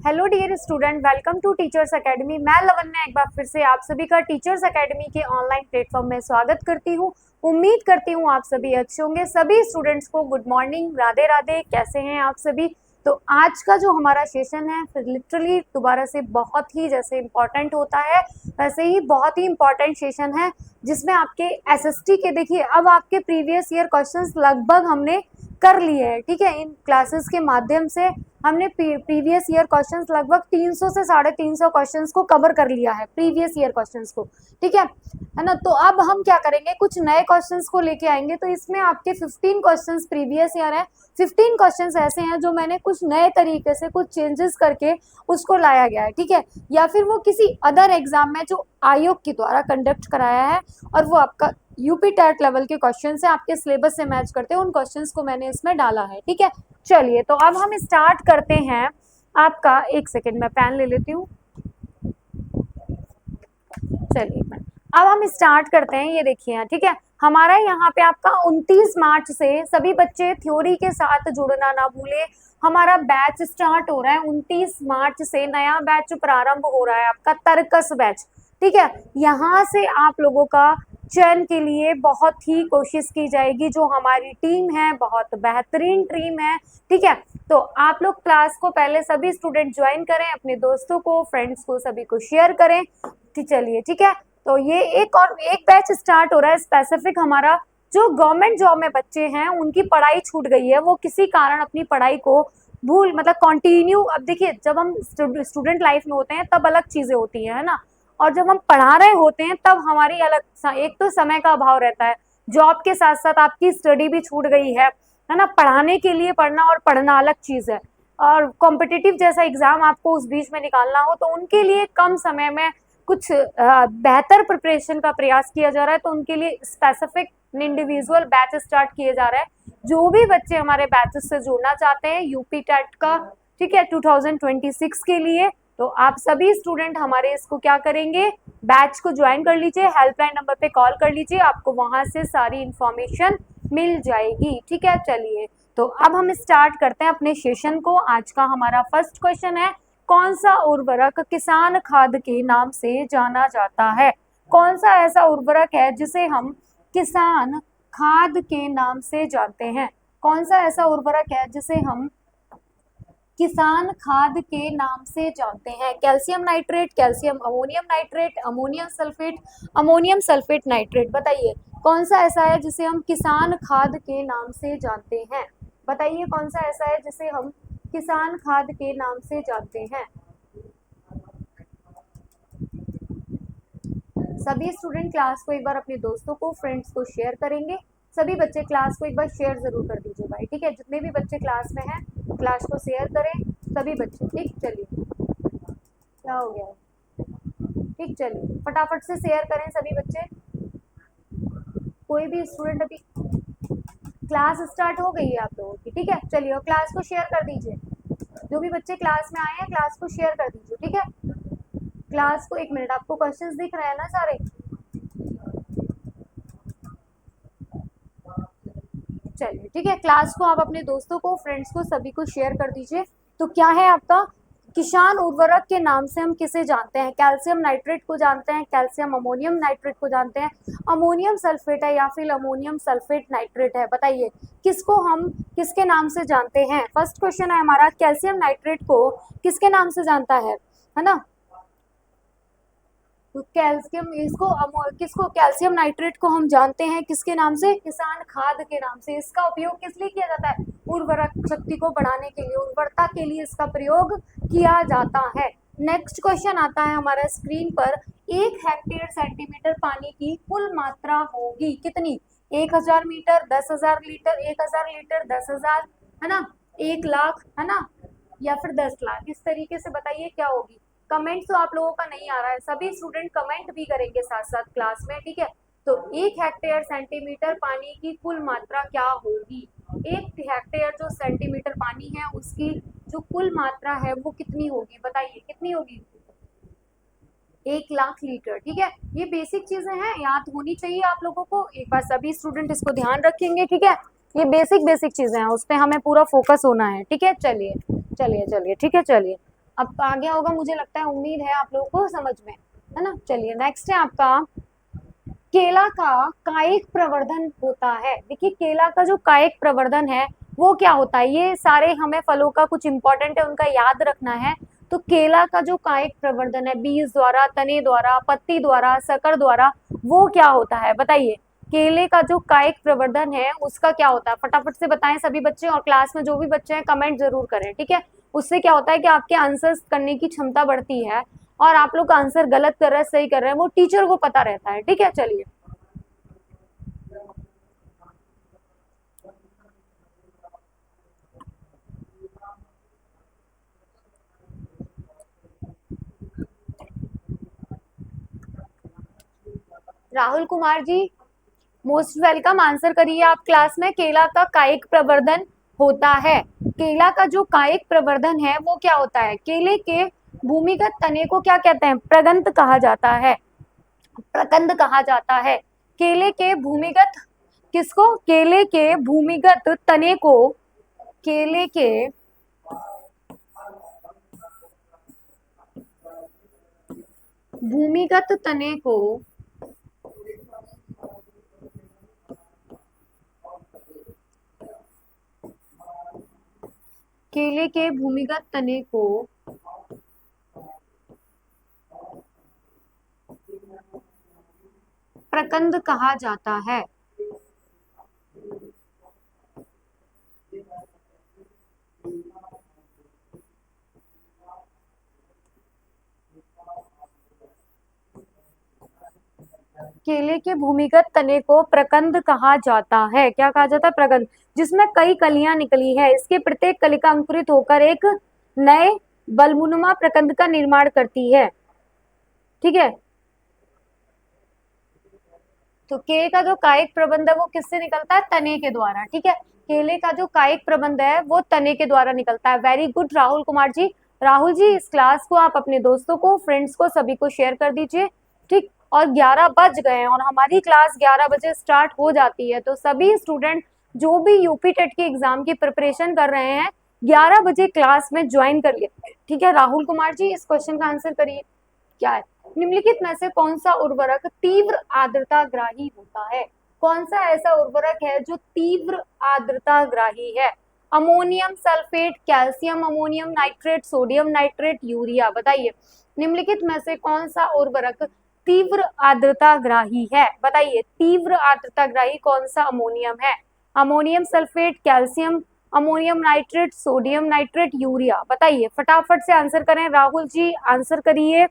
Hello dear student, welcome to teachers academy. मैं लवन्या एक बार फिर से आप सभी का टीचर्स एकेडमी के ऑनलाइन प्लेटफॉर्म में स्वागत करती हूँ। उम्मीद करती हूँ आप सभी अच्छे होंगे। सभी स्टूडेंट्स को गुड मॉर्निंग, राधे राधे। कैसे हैं आप सभी? तो आज का जो हमारा सेशन है फिर लिटरली दोबारा से बहुत ही जैसे इम्पोर्टेंट होता है वैसे ही बहुत ही इम्पोर्टेंट सेशन है, जिसमें आपके एसएसटी के देखिए अब आपके प्रीवियस ईयर क्वेश्चंस लगभग हमने कर लिए हैं। ठीक है, इन क्लासेस के माध्यम से हमने प्रीवियस ईयर क्वेश्चंस लगभग 300 से 350 क्वेश्चंस को कवर कर लिया है, प्रीवियस ईयर क्वेश्चंस को। ठीक है ना। तो अब हम क्या करेंगे, कुछ नए क्वेश्चंस को लेके आएंगे। तो इसमें आपके 15 क्वेश्चंस प्रीवियस ईयर है, 15 क्वेश्चंस ऐसे हैं जो मैंने कुछ नए तरीके से कुछ चेंजेस करके उसको लाया गया है। ठीक है, या फिर वो किसी अदर एग्जाम में जो आयोग के द्वारा कंडक्ट कराया है और वो आपका यूपी टेट लेवल के क्वेश्चन से आपके सिलेबस से मैच करते हैं, उन क्वेश्चंस को मैंने इसमें डाला है। ठीक है, चलिए तो अब हम स्टार्ट करते हैं। आपका एक सेकेंड में पेन ले लेती हूँ। चलिए अब हम स्टार्ट करते हैं। ये देखिए, ठीक है, हमारा यहाँ पे आपका 29 मार्च से सभी बच्चे थ्योरी के साथ जुड़ना ना भूले। हमारा बैच स्टार्ट हो रहा है 29 मार्च से, नया बैच प्रारंभ हो रहा है आपका तर्कस बैच। ठीक है, यहाँ से आप लोगों का चयन के लिए बहुत ही कोशिश की जाएगी। जो हमारी टीम है बहुत बेहतरीन टीम है। ठीक है, तो आप लोग क्लास को पहले सभी स्टूडेंट ज्वाइन करें, अपने दोस्तों को, फ्रेंड्स को, सभी को शेयर करें। चलिए ठीक है, तो ये एक बैच स्टार्ट हो रहा है स्पेसिफिक। हमारा जो गवर्नमेंट जॉब में बच्चे हैं उनकी पढ़ाई छूट गई है, वो किसी कारण अपनी पढ़ाई को भूल मतलब कंटिन्यू। अब देखिए, जब हम स्टूडेंट लाइफ में होते हैं तब अलग चीजें होती है ना, और जब हम पढ़ा रहे होते हैं तब हमारी अलग, एक तो समय का अभाव रहता है, जॉब के साथ साथ आपकी स्टडी भी छूट गई है ना। पढ़ाने के लिए पढ़ना और पढ़ना अलग चीज है, और कॉम्पिटिटिव जैसा एग्जाम आपको उस बीच में निकालना हो तो उनके लिए कम समय में कुछ बेहतर प्रिपरेशन का प्रयास किया जा रहा है। तो उनके लिए स्पेसिफिक इंडिविजुअल बैच स्टार्ट किए जा रहा है। जो भी बच्चे हमारे बैचेस से जुड़ना चाहते हैं यूपी टेट का, ठीक है, 2026 के लिए, तो आप सभी स्टूडेंट हमारे इसको क्या करेंगे, बैच को ज्वाइन कर लीजिए। हेल्पलाइन नंबर पे कॉल कर लीजिए, आपको वहां से सारी इंफॉर्मेशन मिल जाएगी। ठीक है, चलिए तो अब हम स्टार्ट करते हैं अपने सेशन को। आज का हमारा फर्स्ट क्वेश्चन है, कौन सा उर्वरक किसान खाद के नाम से जाना जाता है? कौन सा ऐसा उर्वरक है जिसे हम किसान खाद के नाम से जानते हैं? कौन सा ऐसा उर्वरक है जिसे हम किसान खाद के नाम से जानते हैं? Calcium nitrate, calcium ammonium nitrate, ammonium sulphate, ammonium sulphate nitrate. बताइए कौन सा ऐसा है जिसे हम किसान खाद के नाम से जानते हैं? बताइए कौन सा ऐसा है जिसे हम किसान खाद के नाम से जानते हैं? सभी स्टूडेंट क्लास को एक बार अपने दोस्तों को, फ्रेंड्स को शेयर करेंगे। सभी बच्चे क्लास को एक बार शेयर जरूर कर दीजिए भाई। ठीक है, जितने भी बच्चे क्लास में हैं क्लास को शेयर करें सभी बच्चे। ठीक, चलिए क्या हो गया? ठीक, चलिए फटाफट से शेयर करें सभी बच्चे। कोई भी स्टूडेंट, अभी क्लास स्टार्ट हो गई है आप लोगों की। ठीक है, चलिए और क्लास को शेयर कर दीजिए। जो भी बच्चे क्लास में आए हैं क्लास को शेयर कर दीजिए। ठीक है, क्लास को, एक मिनट, आपको क्वेश्चंस दिख रहे हैं ना सारे? चलिए ठीक है, क्लास को आप अपने दोस्तों को, फ्रेंड्स को, सभी को शेयर कर दीजिए। तो क्या है आपका किसान उर्वरक के नाम से हम किसे जानते हैं? कैल्शियम नाइट्रेट को जानते हैं, कैल्शियम अमोनियम नाइट्रेट को जानते हैं, अमोनियम सल्फेट है या फिर अमोनियम सल्फेट नाइट्रेट है? बताइए किसको हम किसके नाम से जानते हैं? फर्स्ट क्वेश्चन है हमारा, कैल्शियम नाइट्रेट को किसके नाम से जानता है ना? तो कैल्शियम किसको कैल्शियम नाइट्रेट को हम जानते हैं किसके नाम से? किसान खाद के नाम से। इसका उपयोग किस लिए किया जाता है? उर्वरक शक्ति को बढ़ाने के लिए, उर्वरता के लिए इसका प्रयोग किया जाता है। नेक्स्ट क्वेश्चन आता है हमारा स्क्रीन पर, 1 हेक्टेयर सेंटीमीटर पानी की कुल मात्रा होगी कितनी? 1000 मीटर, 10,000 लीटर, 1000 लीटर, 10,000, है ना, 1 लाख, है ना, या फिर 10 लाख? इस तरीके से बताइए क्या होगी। कमेंट तो आप लोगों का नहीं आ रहा है, सभी स्टूडेंट कमेंट भी करेंगे साथ साथ क्लास में। ठीक है, तो 1 हेक्टेयर सेंटीमीटर पानी की कुल मात्रा क्या होगी? 1 हेक्टेयर जो सेंटीमीटर पानी है उसकी जो कुल मात्रा है वो कितनी होगी? बताइए कितनी होगी? 1 लाख लीटर। ठीक है, ये बेसिक चीजें हैं, याद होनी चाहिए आप लोगों को। एक बार सभी स्टूडेंट इसको ध्यान रखेंगे। ठीक है, ये बेसिक चीजें हैं, उस पर हमें पूरा फोकस होना है। ठीक है, चलिए चलिए चलिए, ठीक है, चलिए अब आ गया होगा, मुझे लगता है, उम्मीद है आप लोगों को समझ में, है ना। चलिए नेक्स्ट है आपका, केला का कायिक प्रवर्धन होता है। देखिए केला का जो कायिक प्रवर्धन है वो क्या होता है, ये सारे हमें फलों का कुछ इंपॉर्टेंट है उनका याद रखना है। तो केला का जो कायिक प्रवर्धन है, बीज द्वारा, तने द्वारा, पत्ती द्वारा, शकर द्वारा, वो क्या होता है बताइए। केले का जो कायिक प्रवर्धन है उसका क्या होता है, फटाफट से बताएं सभी बच्चे, और क्लास में जो भी बच्चे हैं कमेंट जरूर करें, ठीक है। उससे क्या होता है कि आपके आंसर्स करने की क्षमता बढ़ती है, और आप लोग का आंसर गलत कर रहे हैं सही कर रहे हैं वो टीचर को पता रहता है, ठीक है। चलिए Rahul Kumar ji, most welcome, answer करिए आप क्लास में। केला का कायिक प्रवर्धन होता है। केला का जो कायिक प्रवर्धन है वो क्या होता है, केले के भूमिगत तने को क्या कहते हैं, प्रगंध कहा जाता है। प्रकंद कहा जाता है। केले के भूमिगत, किसको, केले के भूमिगत तने को, केले के भूमिगत तने को केले के भूमिगत तने को प्रकंद कहा जाता है। केले के भूमिगत तने को प्रकंद कहा जाता है। क्या कहा जाता है, प्रकंद, जिसमें कई कलियां निकली है। इसके प्रत्येक कलिका अंकुरित होकर एक नए बलमुनुमा प्रकंद का निर्माण करती है, ठीक है। तो केले का जो कायिक प्रबंध है वो किससे निकलता है, तने के द्वारा, ठीक है। केले का जो कायिक प्रबंध है वो तने के द्वारा निकलता है। Very good Rahul Kumar ji. राहुल जी इस क्लास को आप अपने दोस्तों को, फ्रेंड्स को, सभी को शेयर कर दीजिए, ठीक। और 11 बज गए हैं और हमारी क्लास 11 बजे स्टार्ट हो जाती है, तो सभी स्टूडेंट जो भी यूपी टेट के एग्जाम की प्रिपरेशन कर रहे हैं 11 बजे क्लास में ज्वाइन करिए, ठीक है। राहुल कुमार जी इस क्वेश्चन का आंसर करिए, क्या है, निम्नलिखित में से कौन सा उर्वरक तीव्र आर्द्रता ग्राही होता है। कौन सा ऐसा उर्वरक है जो तीव्र आर्द्रता ग्राही है, ammonium sulphate, calcium ammonium nitrate, sodium nitrate, urea, बताइए निम्नलिखित में से कौन सा उर्वरक तीव्र आर्द्रता ग्राही है, बताइए तीव्र आर्द्रता ग्राही कौन सा अमोनियम है, ammonium sulphate, calcium ammonium nitrate, sodium nitrate, urea, बताइए फटाफट से आंसर करें। राहुल जी आंसर करिए,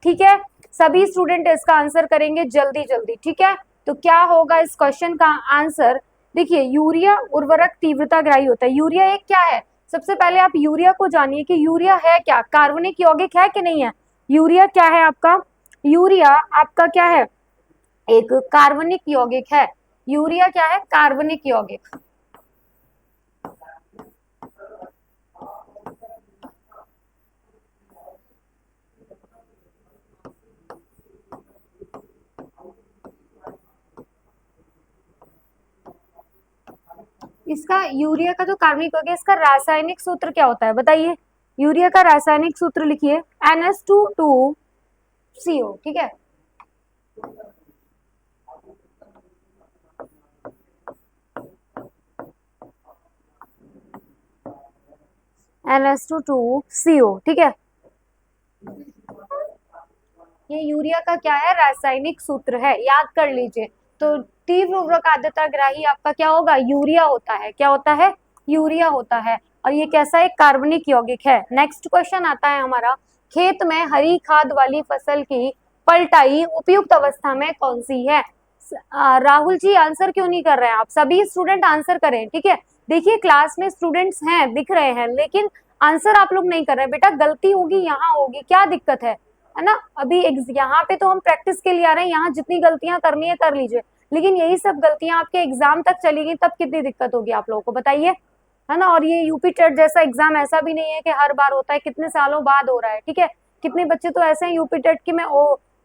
ठीक है। सभी स्टूडेंट इसका आंसर करेंगे जल्दी जल्दी, ठीक है। तो क्या होगा इस क्वेश्चन का आंसर, देखिए यूरिया उर्वरक तीव्रता ग्राही होता है। यूरिया एक क्या है, सबसे पहले आप यूरिया को जानिए कि यूरिया है क्या, कार्बनिक यौगिक है कि नहीं है। यूरिया क्या है आपका, यूरिया आपका क्या है, एक कार्बनिक यौगिक है। यूरिया क्या है, कार्बनिक यौगिक। इसका यूरिया का जो कार्बनिक यौगिक है इसका रासायनिक सूत्र क्या होता है बताइए। यूरिया का रासायनिक सूत्र लिखिए, NH2CO, ठीक है। NH2CO, ठीक है। ये यूरिया का क्या है, रासायनिक सूत्र है, याद कर लीजिए। तो तीव्र उर्वरक आर्द्रता ग्राही आपका क्या होगा, यूरिया होता है। क्या होता है, यूरिया होता है। और ये कैसा है, कार्बनिक यौगिक है। नेक्स्ट क्वेश्चन आता है हमारा, खेत में हरी खाद वाली फसल की पलटाई उपयुक्त अवस्था में कौन सी है। राहुल जी आंसर क्यों नहीं कर रहे हैं आप, सभी स्टूडेंट आंसर करें, ठीक है। देखिए क्लास में स्टूडेंट्स हैं, दिख रहे हैं, लेकिन आंसर आप लोग नहीं कर रहे हैं। बेटा गलती होगी यहाँ होगी, क्या दिक्कत है ना। अभी यहाँ पे तो हम प्रैक्टिस के लिए आ रहे हैं, यहाँ जितनी गलतियां करनी है कर लीजिए, लेकिन यही सब गलतियां आपके एग्जाम तक चली गई तब कितनी दिक्कत होगी आप लोगों को, बताइए, है ना। और ये यूपी टेट जैसा एग्जाम ऐसा भी नहीं है कि हर बार होता है, कितने सालों बाद हो रहा है, ठीक है। कितने बच्चे तो ऐसे हैं यूपी टेट की, मैं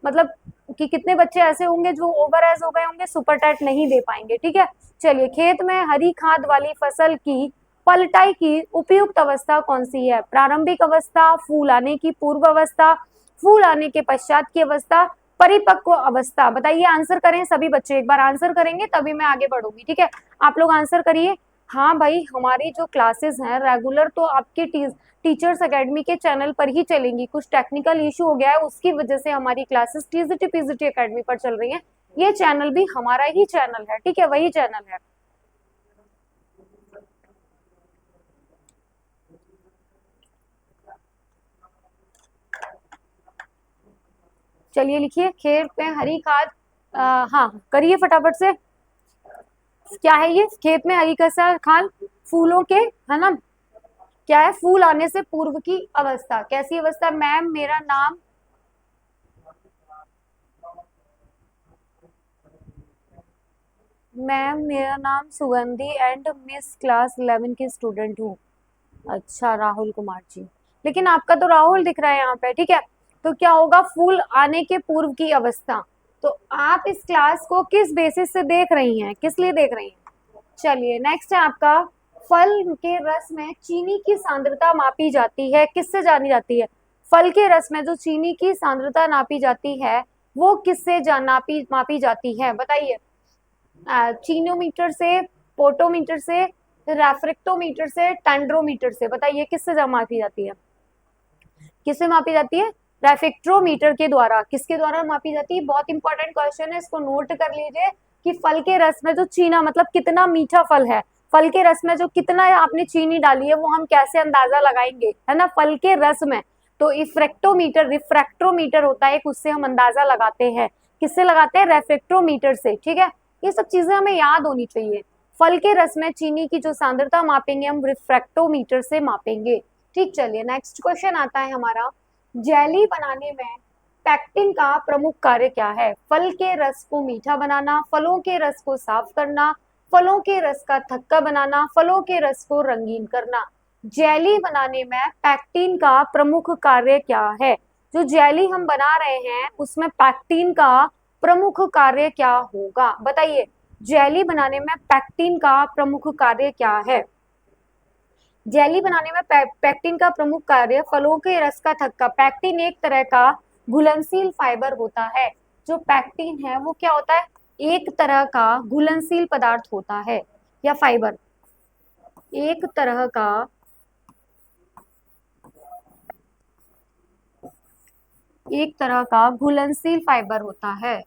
मतलब कि कितने बच्चे ऐसे होंगे जो ओवर एज हो गए होंगे, सुपर टेट नहीं दे पाएंगे, ठीक है। चलिए, खेत में हरी खाद वाली फसल की पलटाई की उपयुक्त अवस्था कौन सी है? प्रारंभिक अवस्था, फूल आने की पूर्व अवस्था, फूल आने के पश्चात की अवस्था, परिपक्व अवस्था। बताइए, आंसर करें सभी बच्चे, एक बार आंसर करेंगे तभी मैं आगे बढ़ूंगी, ठीक है? आप लोग आंसर करिए। हाँ भाई, हमारी जो क्लासेस हैं रेगुलर तो आपके टीचर्स एकेडमी के चैनल पर ही चलेंगी। कुछ टेक्निकल इशू हो गया है, उसकी वजह से हमारी क्लासेस टीजीटी पीजीटी एकेडमी पर चल रही हैं। ये चैनल भी हमारा ही चैनल है, ठीक है? वही चैनल है। चलिए लिखिए, खेत में हरी खाद, हाँ करिए फटाफट से। क्या है ये? खेत में हरी खाद, फूलों के, है ना? क्या है? फूल आने से पूर्व की अवस्था। कैसी अवस्था? मैम मेरा नाम, मैम मेरा नाम सुगंधी एंड मिस क्लास 11 की स्टूडेंट हूँ। अच्छा, राहुल कुमार जी। लेकिन आपका तो राहुल दिख रहा है यहाँ पे, ठीक है? तो क्या होगा? फूल आने के पूर्व की अवस्था। तो आप इस क्लास को किस बेसिस से देख रही हैं, किस लिए देख रही हैं? चलिए नेक्स्ट है आपका, फल के रस में चीनी की सांद्रता मापी जाती है, किससे जानी जाती है? फल के रस में जो चीनी की सांद्रता नापी जाती है वो किससे मापी जाती है? बताइए। चीनोमीटर से, पोटोमीटर से, रेफ्रेक्टोमीटर से, टेंड्रोमीटर से। बताइए किससे मापी जाती है? किससे मापी जाती है? रेफ्रेक्टोमीटर के द्वारा। किसके द्वारा मापी जाती है? बहुत इंपॉर्टेंट क्वेश्चन है, इसको नोट कर लीजिए कि फल के रस में जो चीना मतलब कितना मीठा फल है, फल के रस में जो कितना आपने चीनी डाली है वो हम कैसे अंदाजा लगाएंगे, है ना? फल के रस में तो इफ्रेक्टोमीटर, रिफ्रैक्टोमीटर होता है, उससे हम अंदाजा लगाते हैं। किससे लगाते हैं? रेफ्रेक्टोमीटर से, ठीक है? ये सब चीजें हमें याद होनी चाहिए। फल के रस में चीनी की जो सांद्रता मापेंगे हम रिफ्रैक्टोमीटर से मापेंगे, ठीक? चलिए नेक्स्ट क्वेश्चन आता है हमारा, जेली बनाने में पैक्टिन का प्रमुख कार्य क्या है? फल के रस को मीठा बनाना, फलों के रस को साफ करना, फलों के रस का थक्का बनाना, फलों के रस को रंगीन करना। जेली बनाने में पैक्टिन का प्रमुख कार्य क्या है? जो जेली हम बना रहे हैं उसमें पैक्टिन का प्रमुख कार्य क्या होगा? बताइए, जेली बनाने में पैक्टिन का प्रमुख कार्य क्या है? जेली बनाने में पैक्टिन का प्रमुख कार्य फलों के रस का थक्का। पैक्टिन एक तरह का घुलनशील फाइबर होता है। जो पैक्टिन है वो क्या होता है? एक तरह का घुलनशील पदार्थ होता है या फाइबर, एक तरह का घुलनशील फाइबर होता है।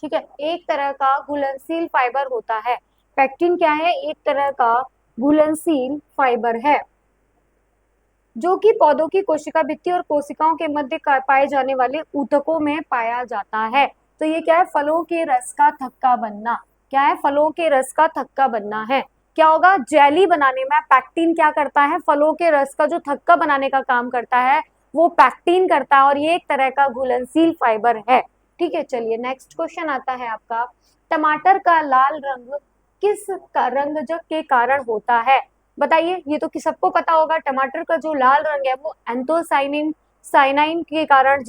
ठीक है, एक तरह का घुलनशील फाइबर होता है। पैक्टिन क्या है? एक तरह का घुलनशील फाइबर है जो कि पौधों की कोशिका भित्ति और कोशिकाओं के मध्य पाए जाने वाले ऊतकों में पाया जाता है। तो ये क्या है? फलों के रस का थक्का बनना। क्या है? फलों के रस का थक्का बनना है। क्या होगा? जेली बनाने में पैक्टिन क्या करता है? फलों के रस का जो थक्का बनाने का काम करता है वो पैक्टिन करता है, और ये एक तरह का घुलनशील फाइबर है, ठीक है? चलिए नेक्स्ट क्वेश्चन आता है आपका, टमाटर का लाल रंग किस रंगजग के कारण होता है? बताइए, ये तो कि सबको पता होगा, टमाटर का जो लाल रंग है वो एंथोसाइनिन साइनाइन के कारण,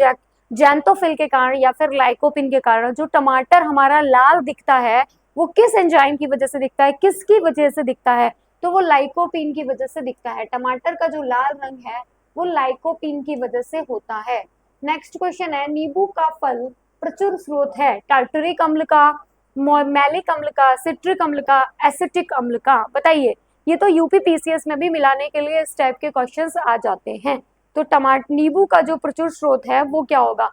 जैंथोफिल के कारण या फिर लाइकोपिन के कारण जो टमाटर हमारा लाल दिखता है वो किस एंजाइम की वजह से दिखता है? किसकी वजह से दिखता है? तो वो लाइकोपिन की वजह से दिखता है। टमाटर का जो लाल रंग है वो लाइकोपिन की वजह से होता है। नेक्स्ट क्वेश्चन है, नींबू का फल प्रचुर स्रोत है टार्टरिक अम्ल का, मैलिक अम्ल का, सिट्रिक अम्ल का, एसिटिक अम्ल का। बताइए, ये तो यूपी पीसीएस में भी मिलाने के लिए इस टाइप के क्वेश्चंस आ जाते हैं। तो नींबू का जो प्रचुर स्रोत है वो क्या होगा?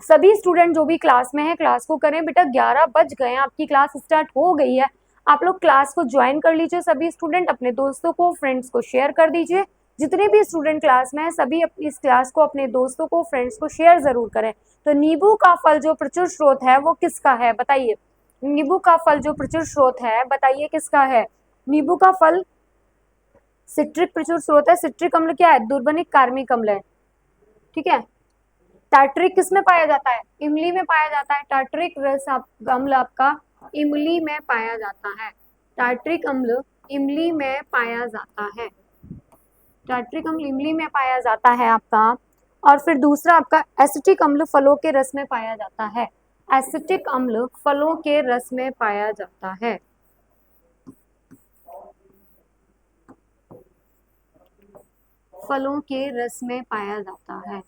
सभी स्टूडेंट जो भी क्लास में है क्लास को करें बेटा, 11 बज गए हैं, आपकी क्लास स्टार्ट हो गई है। आप लोग क्लास को ज्वाइन कर लीजिए, सभी स्टूडेंट अपने दोस्तों को, फ्रेंड्स को शेयर कर दीजिए। जितने भी स्टूडेंट क्लास में है सभी इस क्लास को अपने दोस्तों को, फ्रेंड्स को शेयर जरूर करें। तो नींबू का फल जो प्रचुर स्रोत है वो किसका है? बताइए, नींबू का फल जो प्रचुर स्रोत है बताइए किसका है? नींबू का फल सिट्रिक प्रचुर स्रोत है। सिट्रिक अम्ल क्या है? दुर्बनिक कार्मिक अम्ल है, ठीक है? टार्टरिक किस में पाया जाता है? इमली में पाया जाता है। टार्टरिक रस अम्ल आपका इमली में पाया जाता है। टार्टरिक अम्ल इमली में पाया जाता है। टार्ट्रिक अम्ल इमली में पाया जाता है आपका। और फिर दूसरा आपका एसिटिक अम्ल फलों के रस में पाया जाता है। एसिटिक अम्ल फलों के रस में पाया जाता है। फलों के रस में पाया जाता है।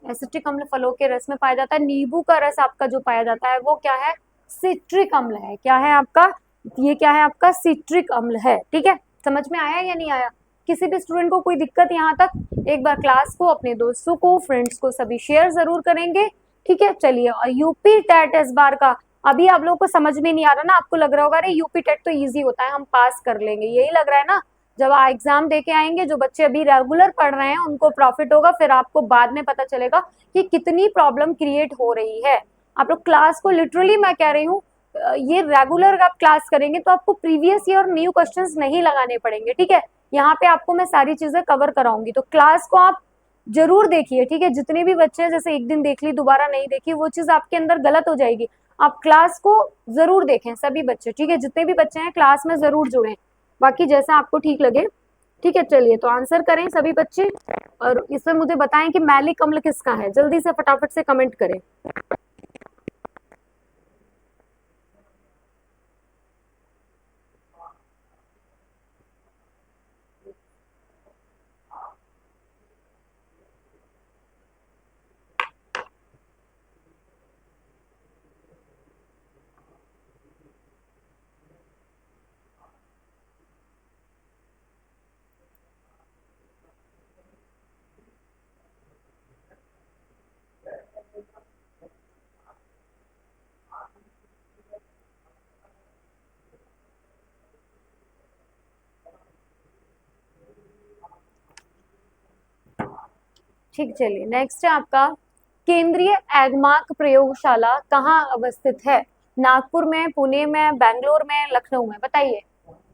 एसिटिक अम्ल फलों के रस में पाया जाता है। नींबू का रस आपका जो पाया जाता है वो क्या है? सिट्रिक अम्ल है। क्या है आपका? ये क्या है आपका? सिट्रिक अम्ल है। ठीक है, समझ में आया या नहीं आया? किसी भी स्टूडेंट को कोई दिक्कत यहाँ तक? एक बार क्लास को, अपने दोस्तों को, फ्रेंड्स को सभी शेयर जरूर करेंगे। ठीक है, चलिए। और यूपी टेट इस बार का अभी आप लोगों को समझ में नहीं आ रहा ना? आपको लग रहा होगा अरे यूपी टेट तो इजी होता है, हम पास कर लेंगे, यही लग रहा है ना? जब एग्जाम दे के आएंगे, जो बच्चे अभी रेगुलर पढ़ रहे हैं उनको प्रॉफिट होगा, फिर आपको बाद में पता चलेगा कि कितनी प्रॉब्लम क्रिएट हो रही है। आप लोग क्लास को, लिटरली मैं कह रही हूँ, ये रेगुलर आप क्लास करेंगे तो आपको प्रीवियस ईयर न्यू क्वेश्चंस नहीं लगाने पड़ेंगे। ठीक है, यहाँ पे आपको मैं सारी चीजें कवर कराऊंगी, तो क्लास को आप जरूर देखिए। ठीक है, जितने भी बच्चे जैसे एक दिन देख ली दोबारा नहीं देखी, वो चीज आपके अंदर गलत हो जाएगी। आप क्लास को जरूर देखें सभी बच्चे। ठीक है, जितने भी बच्चे हैं क्लास में जरूर जुड़ें, बाकी जैसा आपको ठीक लगे। ठीक है, चलिए तो आंसर करें सभी बच्चे, और इसमें मुझे बताएं कि मैलिक अम्ल किसका है। जल्दी से फटाफट से कमेंट करें। ठीक, चलिए नेक्स्ट है आपका, केंद्रीय एगमार्क प्रयोगशाला कहाँ अवस्थित है? नागपुर में, पुणे में, बैंगलोर में, लखनऊ में? बताइए।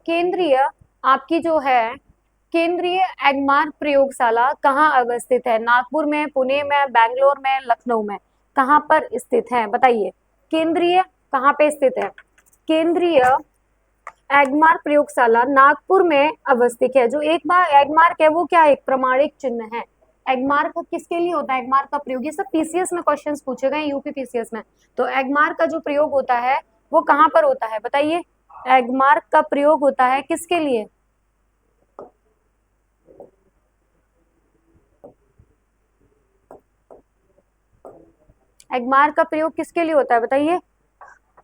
केंद्रीय आपकी जो है केंद्रीय एगमार्क प्रयोगशाला कहाँ अवस्थित है? नागपुर में, पुणे में, बैंगलोर में, लखनऊ में? कहाँ पर स्थित है बताइए? केंद्रीय कहाँ पे स्थित है? केंद्रीय एगमार्क प्रयोगशाला नागपुर में अवस्थित है। जो एक बार एगमार्क है वो क्या है? एक प्रमाणिक चिन्ह है। एगमार्क किसके लिए होता है? एगमार्क का प्रयोग, ये सब पीसीएस में क्वेश्चंस पूछे गए, यूपी पीसीएस में। तो एगमार्क का जो प्रयोग होता है वो कहाँ पर होता है बताइए? एगमार्क का प्रयोग होता है किसके लिए? एगमार्क का प्रयोग किसके लिए होता है बताइए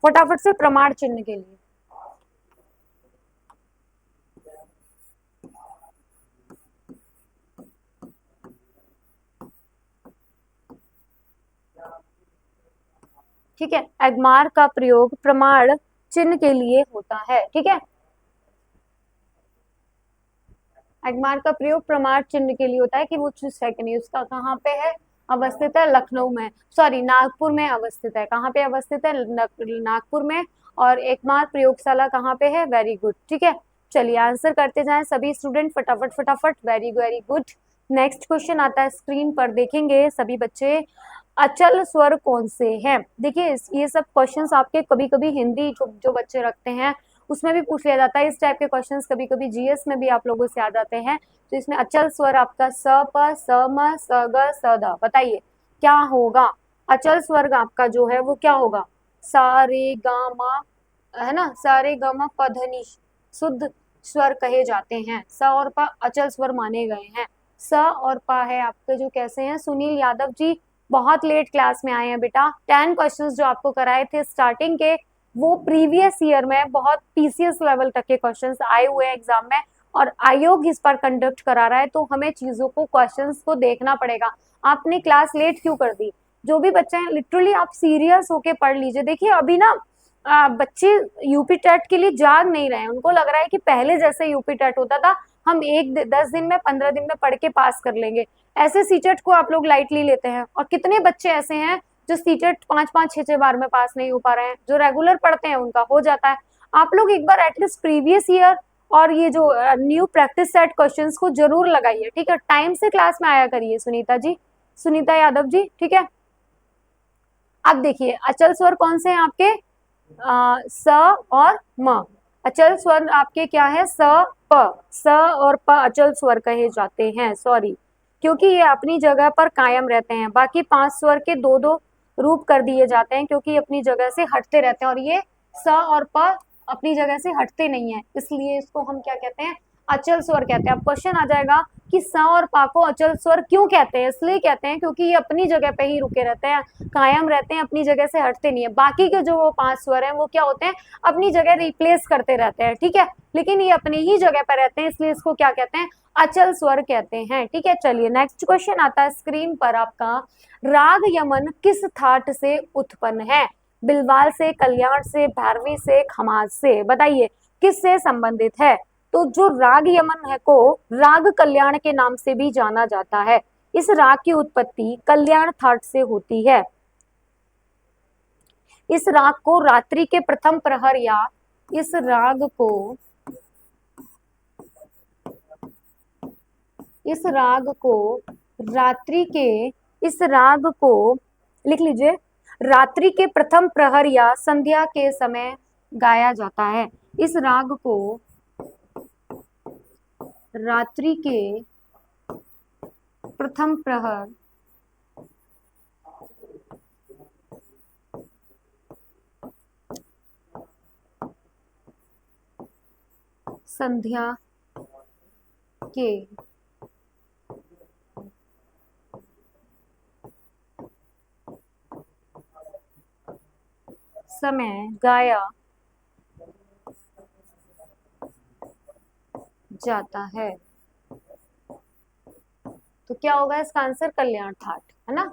फटाफट से? प्रमाण चिन्ह के लिए। ठीक है, एगमार्क का प्रयोग प्रमाण चिन्ह के लिए होता है। ठीक है, एगमार्क का प्रयोग प्रमाण चिन्ह के लिए होता है कि वो सेकंड यूज का कहाँ पे है अवस्थित है? लखनऊ में, सॉरी नागपुर में अवस्थित है। कहाँ पे अवस्थित है? नागपुर में। और एगमार्क प्रयोगशाला कहाँ पे है? Very good. ठीक है, चलिए आंसर करते जाएं सभी स्टूडेंट फटाफट फटाफट। Very very good. Next question आता है, स्क्रीन पर देखेंगे सभी बच्चे। अचल स्वर कौन से हैं? देखिए ये सब क्वेश्चंस आपके कभी कभी हिंदी जो बच्चे रखते हैं उसमें भी पूछ लिया जाता है। इस टाइप के क्वेश्चंस कभी कभी जीएस में भी आप लोगों से आ जाते हैं। तो इसमें अचल स्वर आपका स, प, स, म, स, ग, स, ध। बताइए क्या होगा? अचल स्वर आपका जो है वो क्या होगा? सा रे गा मा, है ना? सा रे गा मा प ध नि शुद्ध स्वर कहे जाते हैं। स और प अचल स्वर माने गए हैं। स और प है आपके जो कैसे हैं? सुनील यादव जी बहुत लेट क्लास में आए हैं बेटा। 10 क्वेश्चंस जो आपको कराए थे स्टार्टिंग के, वो प्रीवियस ईयर में बहुत पीसीएस लेवल तक के क्वेश्चंस आए हुए हैं एग्जाम में, और आयोग इस पर कंडक्ट करा रहा है, तो हमें चीजों को, क्वेश्चंस को देखना पड़ेगा। आपने क्लास लेट क्यों कर दी? जो भी बच्चे हैं लिटरली आप सीरियस होके पढ़ लीजिए। देखिए अभी ना बच्चे यूपी टेट के लिए जाग नहीं रहे हैं। उनको लग रहा है कि पहले जैसे यूपी टेट होता था, हम 10 दिन में 15 दिन में पढ़ के पास कर लेंगे। ऐसे सीटेट को आप लोग लाइटली लेते हैं, और कितने बच्चे ऐसे हैं जो सीटेट 5-5, 6-6 बार में पास नहीं हो पा रहे हैं। जो रेगुलर पढ़ते हैं उनका हो जाता है। आप लोग एक बार एटलीस्ट प्रीवियस ईयर और ये जो न्यू प्रैक्टिस सेट क्वेश्चंस को जरूर लगाइए। ठीक है, टाइम से क्लास में आया करिए सुनीता जी, सुनीता यादव जी। ठीक है, अब देखिए अचल स्वर कौन से हैं आपके? स और म। अचल स्वर आपके क्या है, स प, स और प अचल स्वर कहे जाते हैं, सॉरी, क्योंकि ये अपनी जगह पर कायम रहते हैं। बाकी 5 स्वर के दो दो रूप कर दिए जाते हैं क्योंकि अपनी जगह से हटते रहते हैं, और ये स और प अपनी जगह से हटते नहीं है, इसलिए इसको हम क्या कहते हैं, अचल स्वर कहते हैं। अब क्वेश्चन आ जाएगा कि स और पा को अचल स्वर क्यों कहते हैं? इसलिए कहते हैं क्योंकि ये अपनी जगह पे ही रुके रहते हैं, कायम रहते हैं, अपनी जगह से हटते नहीं है। बाकी के जो वो 5 स्वर हैं वो क्या होते हैं, अपनी जगह रिप्लेस करते रहते हैं, ठीक है, लेकिन ये अपनी ही जगह पर रहते हैं, इसलिए इसको क्या कहते हैं, अचल स्वर कहते हैं, ठीक है। चलिए नेक्स्ट क्वेश्चन आता है स्क्रीन पर आपका, राग यमन किस थाट से उत्पन्न है? बिलवाल से, कल्याण से, भैरवी से, खमाज से, बताइए किससे संबंधित है? तो जो राग यमन है को राग कल्याण के नाम से भी जाना जाता है। इस राग की उत्पत्ति कल्याण थाट से होती है। इस राग को रात्रि के प्रथम प्रहर या इस राग को रात्रि के इस राग को लिख लीजिए, रात्रि के प्रथम प्रहर या संध्या के समय गाया जाता है। इस राग को रात्रि के प्रथम प्रहर संध्या के समय गाया जाता है। तो क्या होगा इसका आंसर, कल्याण थाट, है ना?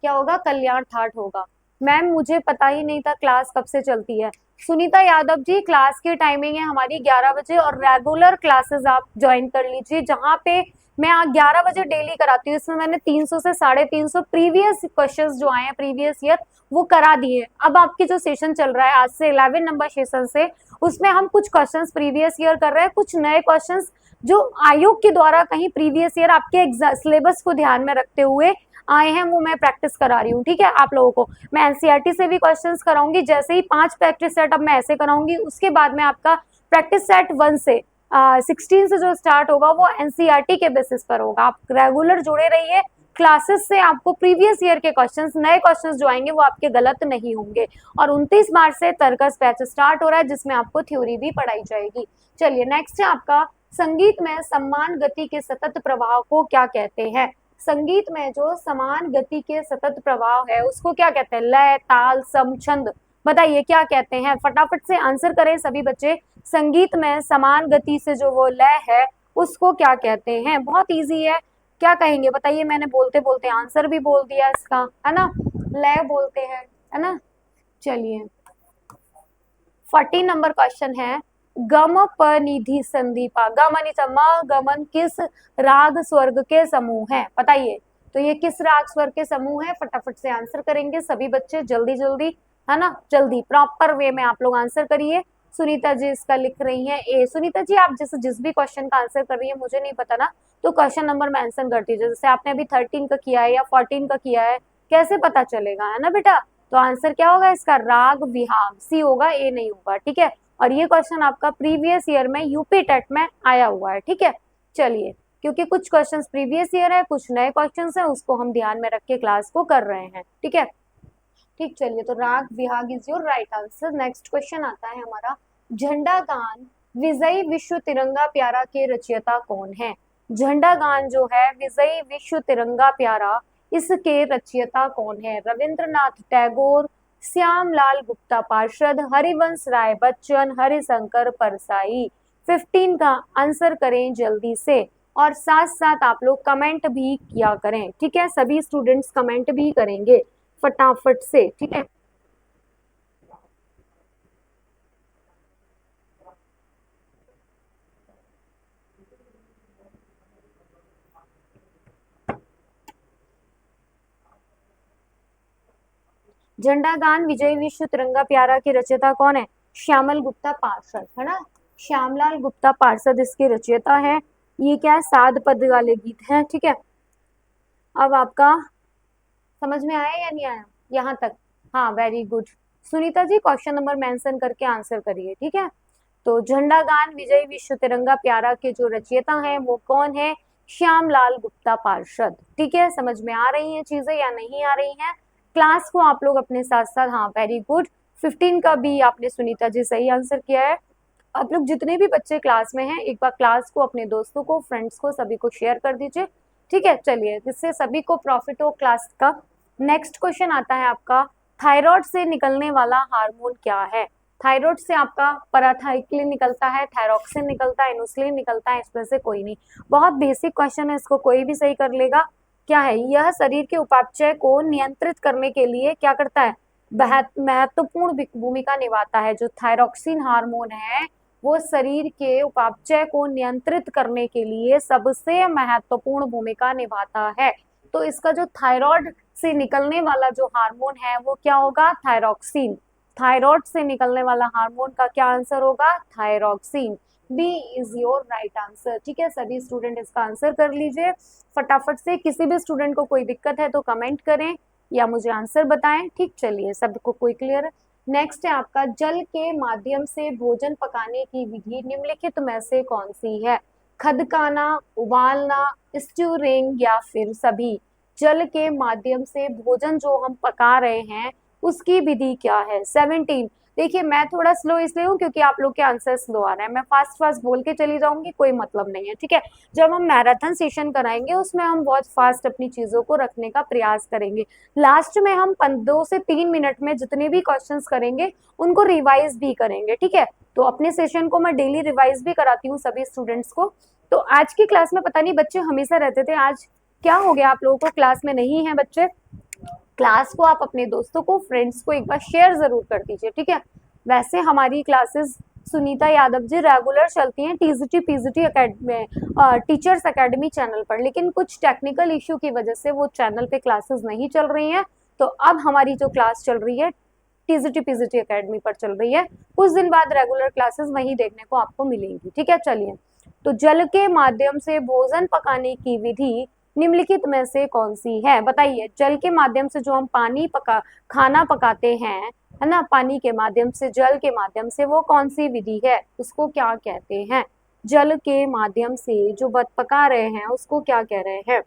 क्या होगा, कल्याण थाट होगा। मैम मुझे पता ही नहीं था क्लास कब से चलती है। सुनीता यादव जी, क्लास की टाइमिंग है हमारी 11 बजे, और रेगुलर क्लासेस आप ज्वाइन कर लीजिए, जहाँ पे मैं 11 बजे डेली कराती हूँ। इसमें मैंने 300 से 350 प्रीवियस क्वेश्चंस जो आए हैं प्रीवियस ईयर वो करा दिए। अब आपकी जो सेशन चल रहा है आज से 11 नंबर सेशन से, उसमें हम कुछ क्वेश्चंस प्रीवियस ईयर कर रहे हैं, कुछ नए क्वेश्चंस जो आयोग के द्वारा कहीं प्रीवियस ईयर आपके सिलेबस को ध्यान में रखते हुए आए हैं, वो मैं प्रैक्टिस करा रही हूँ, ठीक है। आप लोगों को मैं एनसीईआरटी से भी क्वेश्चंस कराऊंगी, जैसे ही 5 प्रैक्टिस सेट अब मैं ऐसे कराऊंगी, उसके बाद में आपका प्रैक्टिस सेट 1 से 16 से जो स्टार्ट होगा वो एनसीईआरटी के बेसिस पर होगा। आप रेगुलर जुड़े रहिए क्लासेस से, आपको प्रीवियस ईयर के क्वेश्चंस, नए क्वेश्चंस जो आएंगे वो आपके गलत नहीं होंगे। और 29 मार्च से तर्कस बैच स्टार्ट हो रहा है, जिसमें आपको थ्योरी भी पढ़ाई जाएगी। चलिए नेक्स्ट है आपका, संगीत में समान गति के सतत प्रवाह को क्या कहते हैं? संगीत में जो समान गति के सतत प्रवाह है उसको क्या कहते हैं? लय, ताल, सम, छंद, बताइए क्या कहते हैं? फटाफट से आंसर करें सभी बच्चे। संगीत में समान गति से जो वो लय है उसको क्या कहते हैं? बहुत इजी है, क्या कहेंगे बताइए? मैंने बोलते बोलते आंसर भी बोल दिया इसका, है ना, लय बोलते हैं, है ना। चलिए 40 नंबर क्वेश्चन है, गम प निधि संदीपा, गम गमन किस राग स्वर्ग के समूह है? बताइए तो ये किस राग स्वर के समूह है? फटाफट से आंसर करेंगे सभी बच्चे, जल्दी जल्दी, है ना, जल्दी प्रॉपर वे में आप लोग आंसर करिए। सुनीता जी इसका लिख रही हैं ए। सुनीता जी आप जिस भी क्वेश्चन का आंसर कर रही है मुझे नहीं पता ना, तो क्वेश्चन नंबर मेंशन कर दीजिए। जैसे आपने अभी 13 का किया है या 14 का किया है, कैसे पता चलेगा, है ना बेटा? तो आंसर क्या होगा इसका? राग विहाग, सी होगा, ए नहीं होगा, ठीक है। और ये क्वेश्चन आपका प्रीवियस ईयर में यूपी टेट में आया हुआ है, ठीक है। चलिए क्योंकि कुछ क्वेश्चंस प्रीवियस ईयर है, कुछ नए क्वेश्चंस हैं, उसको हम ध्यान में रख के क्लास को कर रहे हैं, ठीक है। ठीक, चलिए तो राग Vihag is your right answer. Next question आता है हमारा, झंडा गान विजयी विश्व तिरंगा प्यारा के रचयिता कौन है? झंडा गान जो है विजयी विश्व तिरंगा प्यारा, इसके रचयिता कौन है? रविंद्रनाथ टैगोर, श्यामलाल गुप्ता पार्षद, हरिवंश राय बच्चन, हरिशंकर परसाई। 15 का आंसर करें जल्दी से, और साथ साथ आप लोग कमेंट भी किया करें, ठीक है। सभी स्टूडेंट्स कमेंट भी करेंगे फटाफट से, ठीक है। झंडा गान विजय विश्व तिरंगा प्यारा के रचयिता कौन है? श्यामल गुप्ता पार्षद, है ना, श्यामलाल गुप्ता पार्षद इसके रचयिता है। ये क्या है? साध पद वाले गीत हैं, ठीक है। अब आपका समझ में आया या नहीं आया यहाँ तक? हाँ very good. Sunita ji question number mention करके आंसर करिए, ठीक है। तो झंडा गान विजय विश्व तिरंगा प्यारा के जो रचयिता हैं वो कौन है? श्यामलाल गुप्ता पार्षद। ठीक है, समझ में आ रही हैं चीजें या नहीं आ रही हैं? क्लास को आप लोग अपने साथ साथ, हाँ वेरी गुड, 15 का भी आपने सुनीता जी सही आंसर किया है। आप लोग जितने भी बच्चे क्लास में हैं एक बार क्लास को अपने दोस्तों को, फ्रेंड्स को, सभी को शेयर कर दीजिए। ठीक है, चलिए जिससे सभी को प्रॉफिट हो क्लास का। नेक्स्ट क्वेश्चन आता है आपका, थायराइड से निकलने वाला हार्मोन क्या है? थायराइड से आपका पैराथाइक्लिन निकलता है, थायरॉक्सिन निकलता है, इनसुलिन निकलता है, इसमें से कोई नहीं। बहुत बेसिक क्वेश्चन है, इसको कोई भी सही कर लेगा। क्या है? यह शरीर के उपापचय को नियंत्रित करने के लिए क्या करता है? महत्वपूर्ण भूमिका निभाता है। जो थायरॉक्सिन हार्मोन है वो शरीर के उपापचय को नियंत्रित करने के लिए सबसे महत्वपूर्ण भूमिका निभाता है। तो इसका जो थायराइड से निकलने वाला जो हार्मोन है वो क्या होगा? थायरॉक्सिन। थायराइड से निकलने वाला हार्मोन का क्या आंसर होगा? Thyroxine. B is your right answer. ठीक है, सभी स्टूडेंट इसका आंसर कर लीजिए फटाफट से। किसी भी स्टूडेंट को कोई दिक्कत है तो कमेंट करें या मुझे आंसर बताएं। ठीक, चलिए सबको कोई क्लियर है। नेक्स्ट है आपका, जल के माध्यम से भोजन पकाने की विधि निम्नलिखित में से कौन सी है? खदकाना, उबालना, स्टीयरिंग या फिर सभी? जल के माध्यम से भोजन जो हम पका रहे हैं उसकी विधि क्या है? 17। देखिए मैं थोड़ा स्लो इसलिए हूँ क्योंकि आप लोग के आंसर स्लो आ रहे हैं। मैं फास्ट फास्ट बोल के चली जाऊंगी, कोई मतलब नहीं है। ठीक है, जब हम मैराथन सेशन कराएंगे उसमें हम बहुत फास्ट अपनी चीजों को रखने का प्रयास करेंगे। लास्ट में हम 2 से 3 मिनट में जितने भी क्वेश्चंस करेंगे उनको रिवाइज भी करेंगे। ठीक है, तो अपने सेशन को मैं डेली रिवाइज भी कराती हूँ सभी स्टूडेंट्स को। तो आज की क्लास में पता नहीं बच्चे हमेशा रहते थे, आज क्या हो गया आप लोगों को? क्लास में नहीं है बच्चे। क्लास को आप अपने दोस्तों को, फ्रेंड्स को एक बार शेयर जरूर कर दीजिए। ठीक है, वैसे हमारी क्लासेस सुनीता यादव जी रेगुलर चलती हैं TGT PGT academy, teachers academy channel पर, लेकिन कुछ टेक्निकल इश्यू की वजह से वो चैनल पे क्लासेस नहीं चल रही हैं। तो अब हमारी जो क्लास चल रही है टीजीटी पीजीटी अकेडमी पर चल रही है। कुछ दिन बाद रेगुलर क्लासेस वहीं देखने को आपको मिलेंगी। ठीक है, चलिए, तो जल के माध्यम से भोजन पकाने की विधि निम्नलिखित में से कौन सी है? बताइए, जल के माध्यम से जो हम खाना पकाते हैं, है ना, पानी के माध्यम से, जल के माध्यम से, वो कौन सी विधि है? उसको क्या कहते हैं? जल के माध्यम से जो पका रहे हैं उसको क्या कह रहे हैं?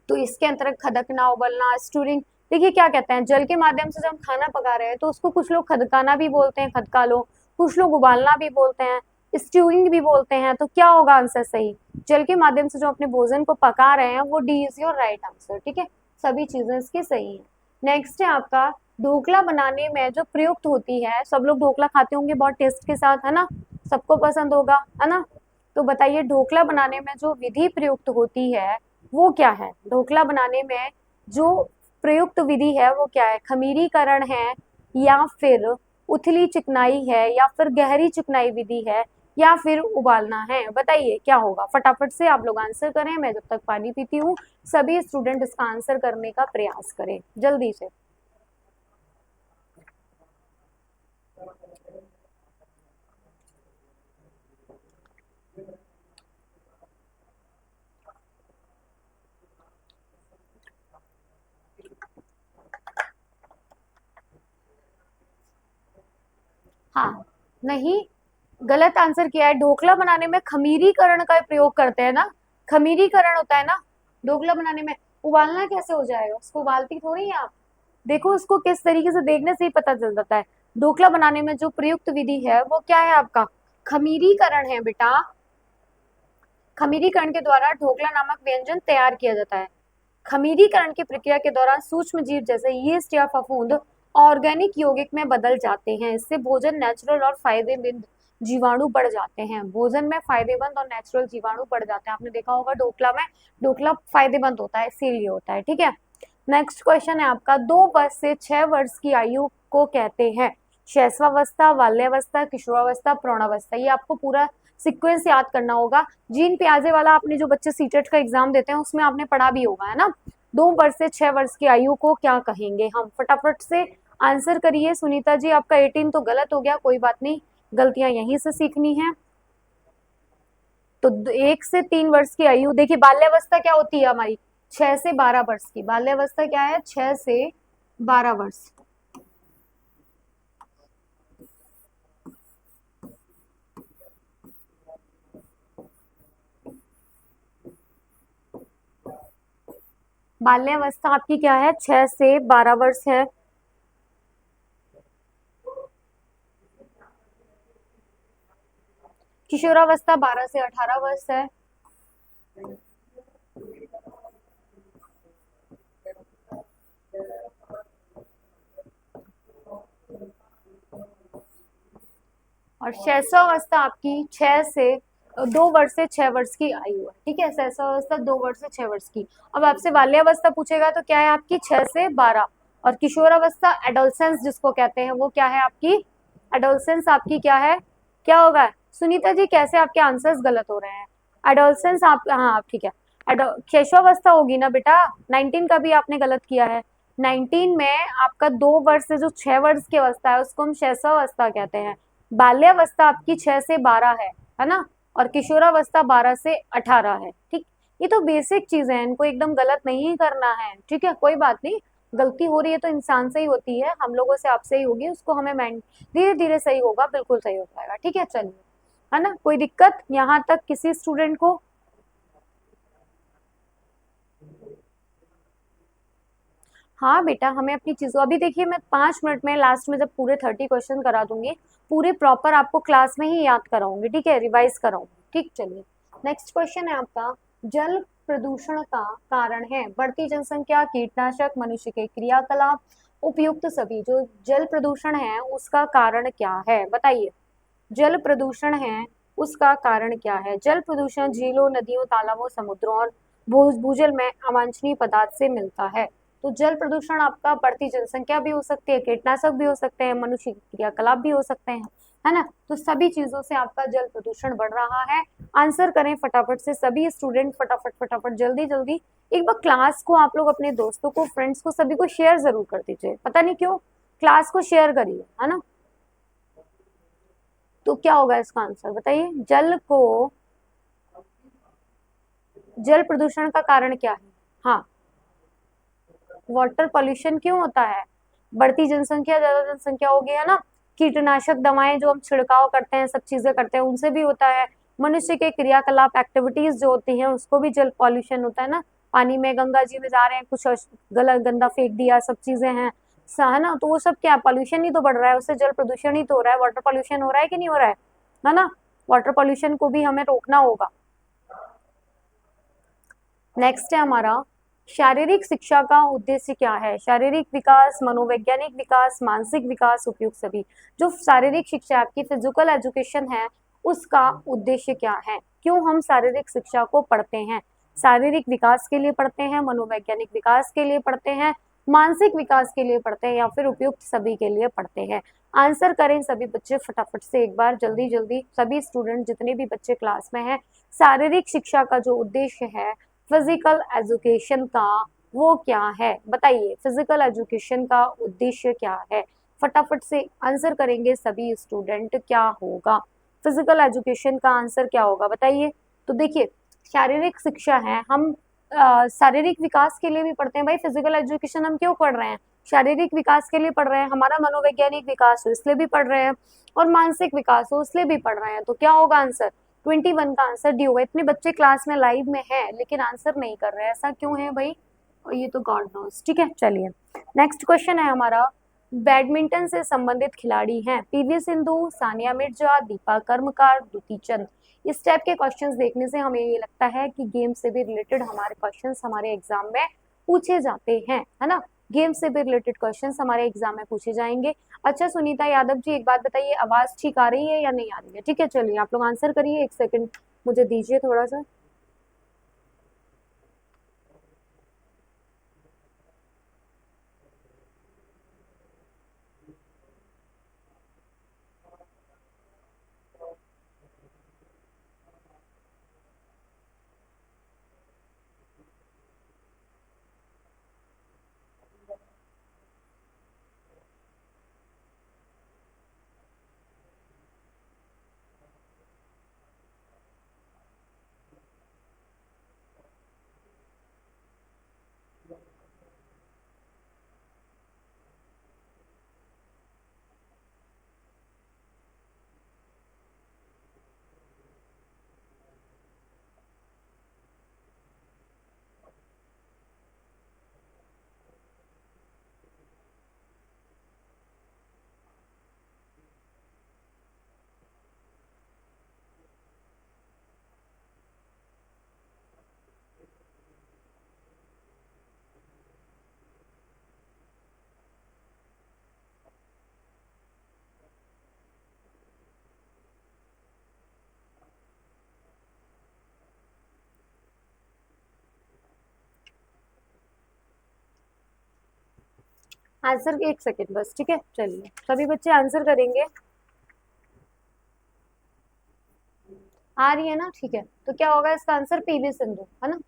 तो इसके अंतर्गत खदकना, उबलना, स्टूरिंग। देखिए क्या कहते हैं, जल के माध्यम से जब हम खाना पका रहे हैं तो उसको कुछ लोग खदकाना भी बोलते हैं, खदका लो, कुछ लोग उबालना भी बोलते हैं, स्ट्यूइंग भी बोलते हैं। तो क्या होगा आंसर सही? जल के माध्यम से जो अपने भोजन को पका रहे हैं वो D is your right answer. ठीक है, सभी चीजें इसकी सही है। नेक्स्ट है आपका, ढोकला बनाने में जो प्रयुक्त होती है, सब लोग ढोकला खाते होंगे बहुत टेस्ट के साथ, है ना, सबको पसंद होगा, है ना। तो बताइए ढोकला बनाने में जो विधि प्रयुक्त होती है वो क्या है? ढोकला बनाने में जो प्रयुक्त विधि है वो क्या है? खमीरीकरण है, या फिर उथली चिकनाई है, या फिर गहरी चिकनाई विधि है, या फिर उबालना है? बताइए क्या होगा? फटाफट से आप लोग आंसर करें, मैं जब तक पानी पीती हूँ। सभी स्टूडेंट इसका आंसर करने का प्रयास करें जल्दी से। हाँ, नहीं, गलत आंसर किया है। ढोकला बनाने में खमीरीकरण का प्रयोग करते हैं ना, खमीरीकरण होता है ना ढोकला बनाने में। उबालना कैसे हो जाएगा? उसको उबालती थोड़ी है आप। देखो उसको किस तरीके से देखने से ही पता चल जाता है। ढोकला बनाने में जो प्रयुक्त विधि है वो क्या है आपका? खमीरीकरण है बेटा। खमीरीकरण के द्वारा ढोकला नामक व्यंजन तैयार किया जाता है। खमीरीकरण की प्रक्रिया के दौरान सूक्ष्म जीव जैसे यीस्ट या फफूंद ऑर्गेनिक यौगिक में बदल जाते हैं। इससे भोजन नेचुरल और फायदेमंद जीवाणु बढ़ जाते हैं। भोजन में फायदेमंद और नेचुरल जीवाणु बढ़ जाते हैं। आपने देखा होगा ढोकला में, ढोकला फायदेमंद होता है इसीलिए होता है। ठीक है, नेक्स्ट क्वेश्चन है आपका, 2 वर्ष से 6 वर्ष की आयु को कहते हैं? शैशवावस्था, बाल्यावस्था, किशोरावस्था, प्रौढ़ावस्था। ये आपको पूरा सीक्वेंस याद करना होगा। जीन प्याजे वाला आपने जो बच्चे सीटेट का एग्जाम देते हैं उसमें आपने पढ़ा भी होगा, है ना। 2 वर्ष से 6 वर्ष की आयु को क्या कहेंगे हम? फटाफट से आंसर करिए। सुनीता जी आपका 18 तो गलत हो गया, कोई बात नहीं, गलतियां यहीं से सीखनी है। तो 1 से 3 वर्ष की आयु, देखिए बाल्यावस्था क्या होती है हमारी? 6 से 12 वर्ष की बाल्यावस्था क्या है? 6 से 12 वर्ष। बाल्यावस्था आपकी क्या है, 6 से 12 वर्ष है। किशोरावस्था 12 से 18 वर्ष है। और शैशवावस्था आपकी 6 से 2 वर्ष से 6 वर्ष की आयु है, ठीक है। शैशवावस्था 2 वर्ष से 6 वर्ष की। अब आपसे बाल्यावस्था पूछेगा तो क्या है आपकी 6 से 12। और किशोरावस्था एडोलसेंस जिसको कहते हैं वो क्या है आपकी, एडोलसेंस आपकी क्या है, क्या होगा। सुनीता जी कैसे आपके आंसर्स गलत हो रहे हैं। एडोलसेंस आप, हाँ ठीक है। शैशवावस्था होगी ना बेटा, 19 का भी आपने गलत किया है। 19 में आपका 2 वर्ष से जो 6 वर्ष की अवस्था है उसको हम शैशवावस्था कहते हैं। बाल्यावस्था आपकी 6 से 12 है ना। और किशोरावस्था 12 से 18 है, ठीक। ये तो बेसिक चीजें हैं, इनको एकदम गलत नहीं करना है, ठीक है। कोई बात नहीं, गलती हो रही है तो इंसान से ही होती है, हम लोगों से आपसे ही होगी, उसको हमें धीरे धीरे सही होगा, बिल्कुल सही हो जाएगा, ठीक है। चलिए, है ना, कोई दिक्कत यहाँ तक किसी स्टूडेंट को। हाँ बेटा, हमें अपनी चीजों, अभी देखिए मैं 5 मिनट में लास्ट में जब पूरे 30 क्वेश्चन करा दूंगी, पूरे प्रॉपर आपको क्लास में ही याद कराऊंगी, ठीक है, रिवाइज कराऊंगी, ठीक। चलिए, नेक्स्ट क्वेश्चन है आपका, जल प्रदूषण का कारण है बढ़ती जनसंख्या, कीटनाशक, मनुष्य के क्रियाकलाप, उपयुक्त सभी। जो जल प्रदूषण है उसका कारण क्या है बताइए। जल प्रदूषण है उसका कारण क्या है। जल प्रदूषण झीलों, नदियों, तालाबों, समुद्रों और भूजल में अवांछनीय पदार्थ से मिलता है। तो जल प्रदूषण आपका बढ़ती जनसंख्या भी हो सकती है, कीटनाशक भी हो सकते हैं, मनुष्य के क्रियाकलाप भी हो सकते हैं, है ना। तो सभी चीजों से आपका जल प्रदूषण बढ़ रहा है। आंसर करें फटाफट से सभी स्टूडेंट, फटाफट फटाफट जल्दी जल्दी। एक बार क्लास को आप लोग अपने दोस्तों को, फ्रेंड्स को, सभी को शेयर जरूर कर दीजिए, पता नहीं क्यों, क्लास को शेयर करिए, है ना। तो क्या होगा इसका आंसर बताइए। जल प्रदूषण का कारण क्या है। हाँ, वाटर पॉल्यूशन क्यों होता है, बढ़ती जनसंख्या, ज्यादा जनसंख्या हो गई है ना। कीटनाशक दवाएं जो हम छिड़काव करते हैं, सब चीजें करते हैं, उनसे भी होता है। मनुष्य के क्रियाकलाप, एक्टिविटीज जो होती हैं, उसको भी जल पॉल्यूशन होता है ना। पानी में, गंगा जी में जा रहे हैं, कुछ गलत गंदा फेंक दिया, सब चीजें हैं, है ना। तो वो सब क्या, पॉल्यूशन ही तो बढ़ रहा है, उससे जल प्रदूषण ही तो हो रहा है। वाटर पॉल्यूशन हो रहा है कि नहीं हो रहा है ना। वाटर पॉल्यूशन को भी हमें रोकना होगा। नेक्स्ट है हमारा, शारीरिक शिक्षा का उद्देश्य क्या है। शारीरिक विकास, मनोवैज्ञानिक विकास, मानसिक विकास, उपयुक्त सभी। जो शारीरिक शिक्षा आपकी फिजिकल एजुकेशन है उसका उद्देश्य क्या है, क्यों हम शारीरिक शिक्षा को पढ़ते हैं। शारीरिक विकास के लिए पढ़ते हैं, मनोवैज्ञानिक विकास के लिए पढ़ते हैं, मानसिक विकास के लिए पढ़ते हैं, या फिर उपयुक्त सभी के लिए पढ़ते हैं। आंसर करें सभी बच्चे फटाफट से, एक बार जल्दी जल्दी, सभी स्टूडेंट जितने भी बच्चे क्लास में हैं। शारीरिक शिक्षा का जो उद्देश्य है फिजिकल एजुकेशन का, वो क्या है बताइए। फिजिकल एजुकेशन का उद्देश्य क्या है, फटाफट से आंसर करेंगे सभी स्टूडेंट, क्या होगा फिजिकल एजुकेशन का आंसर, क्या होगा बताइए। तो देखिए, शारीरिक शिक्षा है, हम शारीरिक विकास के लिए भी पढ़ते हैं भाई। फिजिकल एजुकेशन हम क्यों पढ़ रहे हैं, शारीरिक विकास के लिए पढ़ रहे हैं, हमारा मनोवैज्ञानिक विकास हो इसलिए भी पढ़ रहे हैं, और मानसिक विकास हो इसलिए भी पढ़ रहे हैं। तो क्या होगा आंसर, 21 का आंसर डी होगा। इतने बच्चे क्लास में लाइव में है लेकिन आंसर नहीं कर रहे हैं, ऐसा क्यों है भाई, और ये तो गॉड नोस, ठीक है। चलिए, नेक्स्ट क्वेश्चन है हमारा, बैडमिंटन से संबंधित खिलाड़ी हैं पीवी सिंधु, सानिया मिर्जा, दीपा कर्मकार, दुती चंद। इस टाइप के क्वेश्चंस देखने से हमें ये लगता है कि गेम से भी रिलेटेड हमारे क्वेश्चंस हमारे एग्जाम में पूछे जाते हैं, है ना। गेम से भी रिलेटेड क्वेश्चंस हमारे एग्जाम में पूछे जाएंगे। अच्छा सुनीता यादव जी, एक बात बताइए, आवाज ठीक आ रही है या नहीं आ रही है। ठीक है, चलिए आप लोग आंसर करिए, एक सेकंड मुझे दीजिए थोड़ा सा। आंसर एक सेकेंड बस, ठीक है। चलिए सभी बच्चे आंसर करेंगे, आ रही है ना, ठीक है। तो क्या होगा इसका आंसर? पीवी सिंधु, है ना।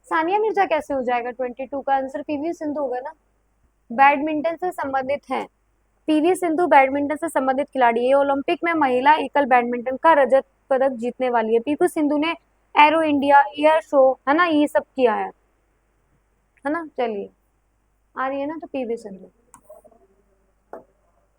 सानिया मिर्जा कैसे हो जाएगा? 22 का आंसर पीवी सिंधु होगा ना, बैडमिंटन से संबंधित है। पीवी सिंधु बैडमिंटन से संबंधित खिलाड़ी है, ओलंपिक में महिला एकल बैडमिंटन का रजत पदक जीतने वाली है। पीवी सिंधु ने एरो इंडिया, एयर शो, है ना, ये सब किया है ना। चलिए आ रही है ना, तो पीवी सिंधु।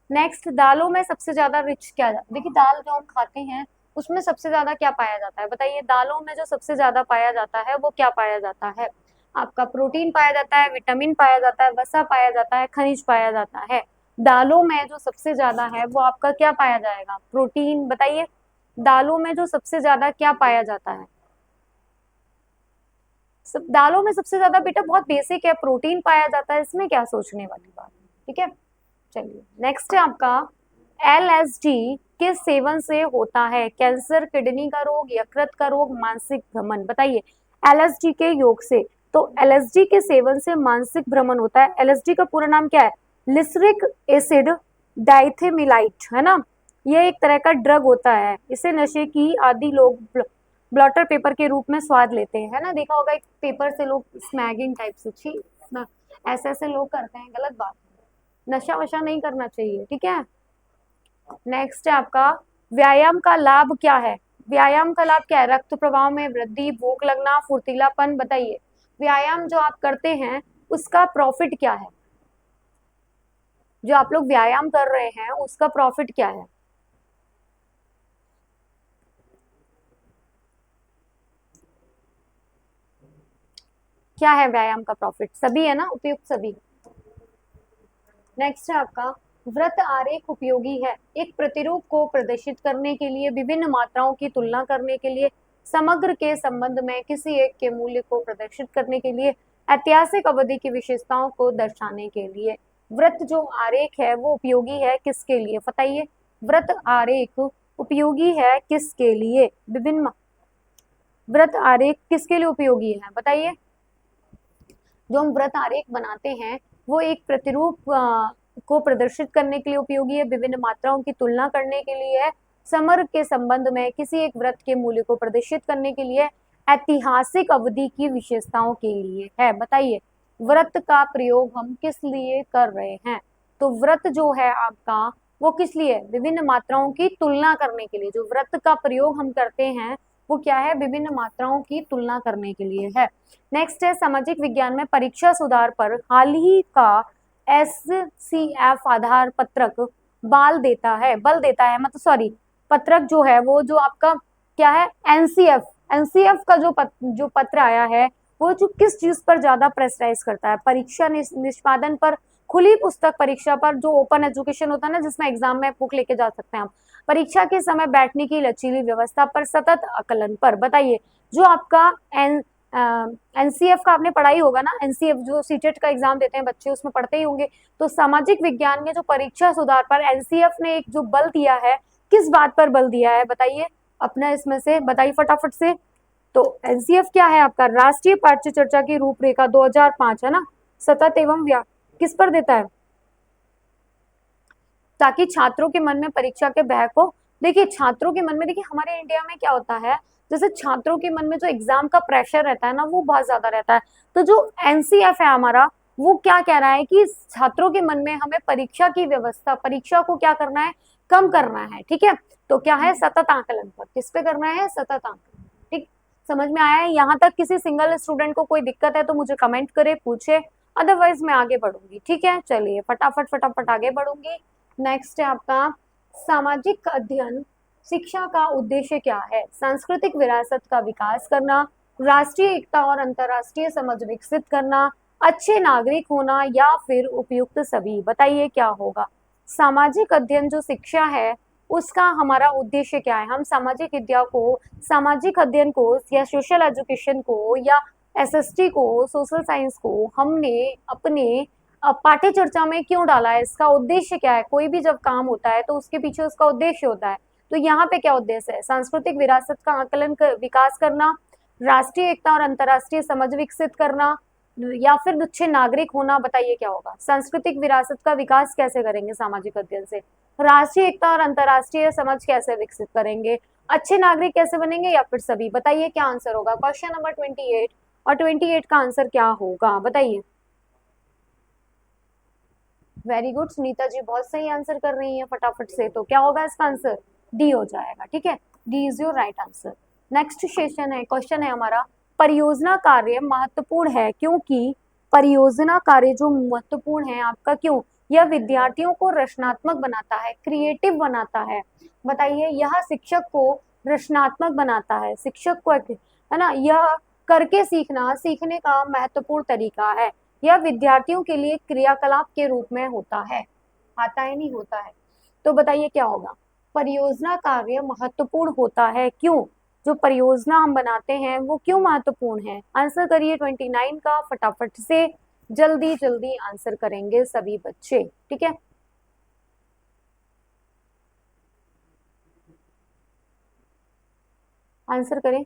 नेक्स्ट, दालों में सबसे ज्यादा रिच क्या देखिए, दाल जो हम खाते हैं उसमें सबसे ज्यादा क्या पाया जाता है? बताइए, दालों में जो सबसे ज्यादा पाया जाता है वो क्या पाया जाता है? आपका प्रोटीन पाया जाता है, विटामिन पाया जाता है, वसा पाया जाता है, खनिज पाया जाता है। दालों में जो सबसे ज्यादा है वो आपका क्या पाया जाएगा? प्रोटीन। बताइए, दालों में जो सबसे ज्यादा क्या पाया जाता है? दालों में सबसे ज्यादा बेटा बहुत बेसिक है, प्रोटीन पाया जाता है, इसमें क्या सोचने वाली बात है, ठीक है। चलिए नेक्स्ट है आपका, LSD किस सेवन से होता है? कैंसर, किडनी का रोग, यकृत का रोग, मानसिक भ्रमण। बताइए, LSD के योग से, तो LSD के सेवन से मानसिक भ्रमण होता है। LSD का पूरा नाम क्या है? लिसरिक एसिड डाइथेमिलाइट, है ना। ये एक तरह का ड्रग होता है, इसे नशे की आदि लोग ब्लॉटर पेपर के रूप में स्वाद लेते हैं, है ना। देखा होगा एक पेपर से लोग स्मैगिंग टाइप से, छी ऐसे ऐसे लोग करते हैं, गलत बात है, नशा वशा नहीं करना चाहिए, ठीक है। नेक्स्ट है आपका, व्यायाम का लाभ क्या है? व्यायाम का लाभ क्या है? रक्त प्रवाह में वृद्धि, भूख लगना, फुर्तीलापन। बताइए, व्यायाम जो आप करते हैं उसका प्रॉफिट क्या है? जो आप लोग व्यायाम कर रहे हैं उसका प्रॉफिट क्या है? क्या है व्यायाम का प्रॉफिट? सभी है ना, उपयुक्त सभी। नेक्स्ट है आपका, वृत्त आरेख उपयोगी है। एक प्रतिरूप को प्रदर्शित करने के लिए, विभिन्न मात्राओं की तुलना करने के लिए, समग्र के संबंध में किसी एक के मूल्य को प्रदर्शित करने के लिए, ऐतिहासिक अवधि की विशेषताओं को दर्शाने के लिए। वृत्त जो आरेख है वो उपयोगी है किसके लिए? बताइए, वृत्त आरेख उपयोगी है किसके लिए? विभिन्न वृत्त आरेख किसके लिए उपयोगी है? बताइए, जो हम वृत्त आरेख बनाते हैं वो एक प्रतिरूप को प्रदर्शित करने के लिए उपयोगी है, विभिन्न मात्राओं की तुलना करने के लिए है, समग्र के संबंध में किसी एक वृत्त के मूल्य को प्रदर्शित करने के लिए, ऐतिहासिक अवधि की विशेषताओं के लिए है। बताइए, वृत्त का प्रयोग हम किस लिए कर रहे हैं? तो वृत्त जो है आपका वो किस लिए? विभिन्न मात्राओं की तुलना करने के लिए। जो वृत्त का प्रयोग हम करते हैं वो क्या है? विभिन्न मात्राओं की तुलना करने के लिए है। नेक्स्ट है, सामाजिक विज्ञान में परीक्षा सुधार पर हाल ही का SCF आधार पत्रक बल देता है, मतलब सॉरी, पत्रक जो है वो जो आपका क्या है? एनसीएफ का जो पत्र आया है वो जो किस चीज पर ज्यादा प्रेशराइज करता है? परीक्षा निष्पादन पर, खुली पुस्तक परीक्षा पर, जो ओपन एजुकेशन होता है ना जिसमें एग्जाम में बुक लेके जा सकते हैं आप, परीक्षा के समय बैठने की लचीली व्यवस्था पर, सतत आकलन पर। बताइए, जो आपका एनसीएफ का आपने पढ़ाई होगा ना, एनसीएफ जो सीटेट का एग्जाम देते हैं बच्चे उसमें पढ़ते ही होंगे। तो सामाजिक विज्ञान में जो परीक्षा सुधार पर एनसीएफ ने एक जो बल दिया है, किस बात पर बल दिया है? बताइए अपना इसमें से, बताइए फटाफट से। तो एनसीएफ क्या है आपका? राष्ट्रीय पाठ्य चर्चा की रूपरेखा 2005, है ना, सतत एवं किस पर देता है? ताकि छात्रों के मन में परीक्षा के भय को, देखिए छात्रों के मन में, देखिए हमारे इंडिया में क्या होता है, जैसे छात्रों के मन में जो एग्जाम का प्रेशर रहता है ना वो बहुत ज्यादा रहता है। तो जो एनसीएफ है हमारा वो क्या कह रहा है कि छात्रों के मन में हमें परीक्षा की व्यवस्था, परीक्षा को क्या करना है? कम करना है, ठीक है। तो क्या है? सतत आकलन पर। किस पे करना है? सतत आकलन, ठीक। समझ में आया है? यहाँ तक किसी सिंगल स्टूडेंट को कोई दिक्कत है तो मुझे कमेंट करे, पूछे, अदरवाइज मैं आगे बढ़ूंगी, ठीक है। चलिए फटाफट फटाफट आगे बढ़ूंगी। नेक्स्ट है आपका, सामाजिक अध्ययन शिक्षा का उद्देश्य क्या है? सांस्कृतिक विरासत का विकास करना, राष्ट्रीय एकता और अंतरराष्ट्रीय समझ विकसित करना, अच्छे नागरिक होना, या फिर उपयुक्त सभी। बताइए क्या होगा? सामाजिक अध्ययन जो शिक्षा है उसका हमारा उद्देश्य क्या है? हम सामाजिक विद्या को, सामाजिक अध्ययन को, या सोशल एजुकेशन को, या एसएसटी को, सोशल साइंस को हमने अपने पाठ्य चर्चा में क्यों डाला है? इसका उद्देश्य क्या है? कोई भी जब काम होता है तो उसके पीछे उसका उद्देश्य होता है। तो यहाँ पे क्या उद्देश्य है? सांस्कृतिक विरासत का आकलन विकास करना, राष्ट्रीय एकता और अंतरराष्ट्रीय समझ विकसित करना, या फिर अच्छे नागरिक होना, बताइए क्या होगा। सांस्कृतिक विरासत का विकास कैसे करेंगे सामाजिक अध्ययन से। राष्ट्रीय एकता और अंतर्राष्ट्रीय समझ कैसे विकसित करेंगे। अच्छे नागरिक कैसे बनेंगे, या फिर सभी। बताइए क्या आंसर होगा क्वेश्चन नंबर 28, और 28 का आंसर क्या होगा बताइए। वेरी गुड सुनीता जी, बहुत सही आंसर कर रही हैं फटाफट से। तो क्या होगा इसका आंसर, डी हो जाएगा। ठीक है, D is your right answer. Next session है, क्वेश्चन है हमारा, परियोजना कार्य महत्वपूर्ण है क्योंकि। परियोजना कार्य जो महत्वपूर्ण है आपका क्यों। यह विद्यार्थियों को रचनात्मक बनाता है, क्रिएटिव बनाता है। बताइए, यह शिक्षक को रचनात्मक बनाता है, शिक्षक को, है ना। यह करके सीखना सीखने का महत्वपूर्ण तरीका है। यह विद्यार्थियों के लिए क्रियाकलाप के रूप में होता है। आता है नहीं होता है। तो बताइए क्या होगा। परियोजना कार्य महत्वपूर्ण होता है क्यों। जो परियोजना हम बनाते हैं वो क्यों महत्वपूर्ण है। आंसर करिए 29 का फटाफट से, जल्दी जल्दी आंसर करेंगे सभी बच्चे। ठीक है, आंसर करें।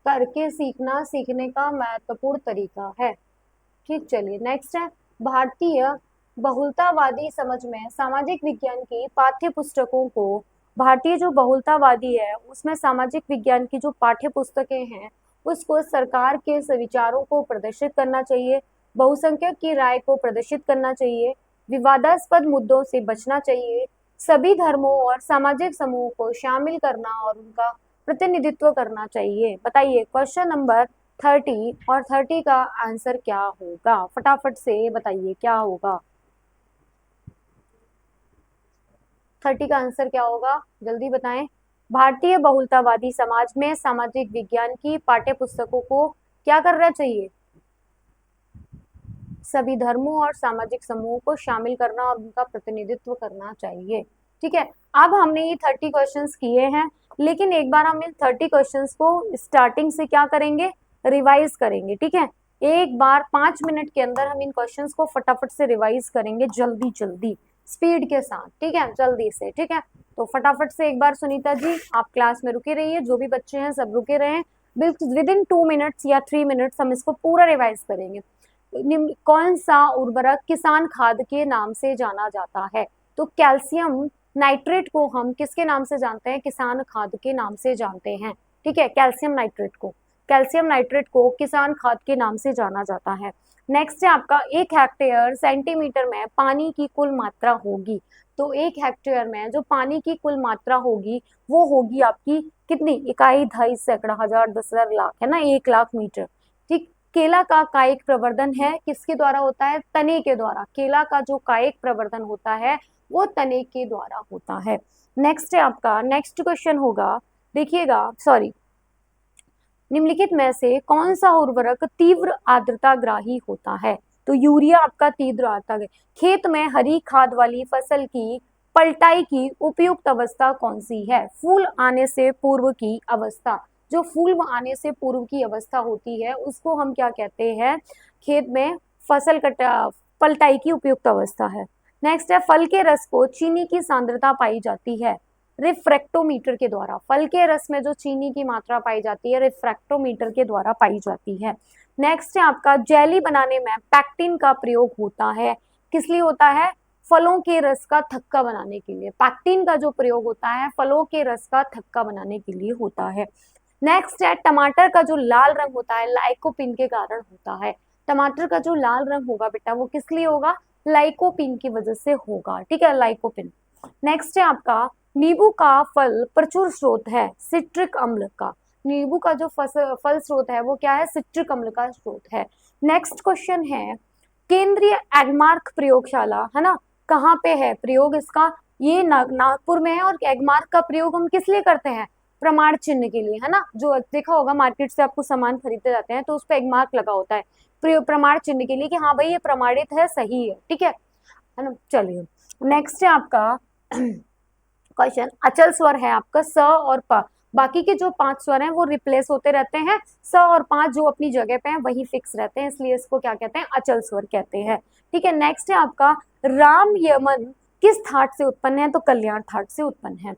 करके सीखना सीखने का महत्वपूर्ण तरीका है। ठीक, चलिए नेक्स्ट है, भारतीय बहुलतावादी समझ में सामाजिक विज्ञान की पाठ्य पुस्तकों को। भारतीय जो बहुलतावादी है उसमें सामाजिक विज्ञान की जो पाठ्य पुस्तकें हैं उसको सरकार के विचारों को प्रदर्शित करना चाहिए, बहुसंख्यक की राय को प्रदर्शित करना चाहिए, विवादास्पद मुद्दों से बचना चाहिए, सभी धर्मों और सामाजिक समूहों को शामिल करना और उनका प्रतिनिधित्व करना चाहिए। बताइए क्वेश्चन नंबर 30, और 30 का आंसर क्या होगा फटाफट से बताइए क्या होगा। 30 का आंसर क्या होगा जल्दी बताएं। भारतीय बहुलतावादी समाज में सामाजिक विज्ञान की पाठ्य पुस्तकों को क्या करना चाहिए, सभी धर्मों और सामाजिक समूहों को शामिल करना और उनका प्रतिनिधित्व करना चाहिए। ठीक है, अब हमने ये 30 क्वेश्चंस किए हैं, लेकिन एक बार हम इन 30 क्वेश्चंस को स्टार्टिंग से क्या करेंगे, रिवाइज करेंगे। ठीक है, एक बार 5 मिनट के अंदर हम इन क्वेश्चंस को फटाफट से रिवाइज करेंगे, जल्दी जल्दी स्पीड के साथ। ठीक है, जल्दी से। ठीक है, तो फटाफट से एक बार सुनीता जी आप क्लास में रुके रहिए, जो भी बच्चे हैं सब रुके रहे। विद इन 2 मिनट्स या 3 मिनट्स हम इसको पूरा रिवाइज करेंगे। कौन सा उर्वरक किसान खाद के नाम से जाना जाता है। तो कैल्शियम नाइट्रेट को हम किसके नाम से जानते हैं, किसान खाद के नाम से जानते हैं। ठीक है, कैल्शियम नाइट्रेट को किसान खाद के नाम से जाना जाता है। नेक्स्ट है आपका, 1 हेक्टेयर सेंटीमीटर में पानी की कुल मात्रा होगी। तो 1 हेक्टेयर में जो पानी की कुल मात्रा होगी वो होगी आपकी कितनी, इकाई, दहाई, सैकड़ा, हजार, 10,000, लाख, है ना, 1 लाख मीटर। ठीक, केला का कायिक प्रवर्धन है किसके द्वारा होता है, तने के द्वारा। केला का जो कायिक प्रवर्धन होता है वो तने के द्वारा होता है। नेक्स्ट है आपका, नेक्स्ट क्वेश्चन होगा, देखिएगा, सॉरी, निम्नलिखित में से कौन सा उर्वरक तीव्र आर्द्रताग्राही होता है। तो यूरिया आपका तीव्र आर्द्रता। खेत में हरी खाद वाली फसल की पलटाई की उपयुक्त अवस्था कौन सी है, फूल आने से पूर्व की अवस्था। जो फूल आने से पूर्व की अवस्था होती है उसको हम क्या कहते हैं, खेत में फसल कटा पलटाई की उपयुक्त अवस्था है। नेक्स्ट है, फल के रस को चीनी की सांद्रता पाई जाती है रिफ्रैक्टोमीटर के द्वारा। फल के रस में जो चीनी की मात्रा पाई जाती है रिफ्रैक्टोमीटर के द्वारा पाई जाती है। नेक्स्ट है आपका, जेली बनाने में पैक्टिन का प्रयोग होता है, किस लिए होता है, फलों के रस का थक्का बनाने के लिए। पैक्टिन का जो प्रयोग होता है फलों के रस का थक्का बनाने के लिए होता है। नेक्स्ट है, टमाटर का जो लाल रंग होता है लाइकोपिन के कारण होता है। टमाटर का जो लाल रंग होगा बेटा वो किस लिए होगा, लाइकोपिन की वजह से होगा। ठीक है, लाइकोपिन। नेक्स्ट है आपका, नींबू का फल प्रचुर स्रोत है सिट्रिक अम्ल का। नींबू का जो फल स्रोत है वो क्या है, सिट्रिक अम्ल का स्रोत है। नेक्स्ट क्वेश्चन है, केंद्रीय एगमार्क प्रयोगशाला, है ना, कहाँ पे है प्रयोग इसका, ये नागपुर में है। और एगमार्क का प्रयोग हम किस लिए करते हैं, प्रमाण चिन्ह के लिए, है ना। जो देखा होगा मार्केट से आपको सामान खरीदते जाते हैं तो उस पर एगमार्क लगा होता है, प्रमाण चिन्ह के लिए कि हाँ भाई ये प्रमाणित है, सही है। ठीक है ना। चलिए नेक्स्ट है आपका क्वेश्चन, अचल स्वर है आपका स और प। बाकी के जो 5 स्वर हैं वो रिप्लेस होते रहते हैं, स और 5 जो अपनी जगह पे हैं वही फिक्स रहते हैं, इसलिए इसको क्या कहते हैं, अचल स्वर कहते हैं। ठीक है, नेक्स्ट है आपका, राम यमन किस थाट से उत्पन्न है, तो कल्याण थाट से उत्पन्न है।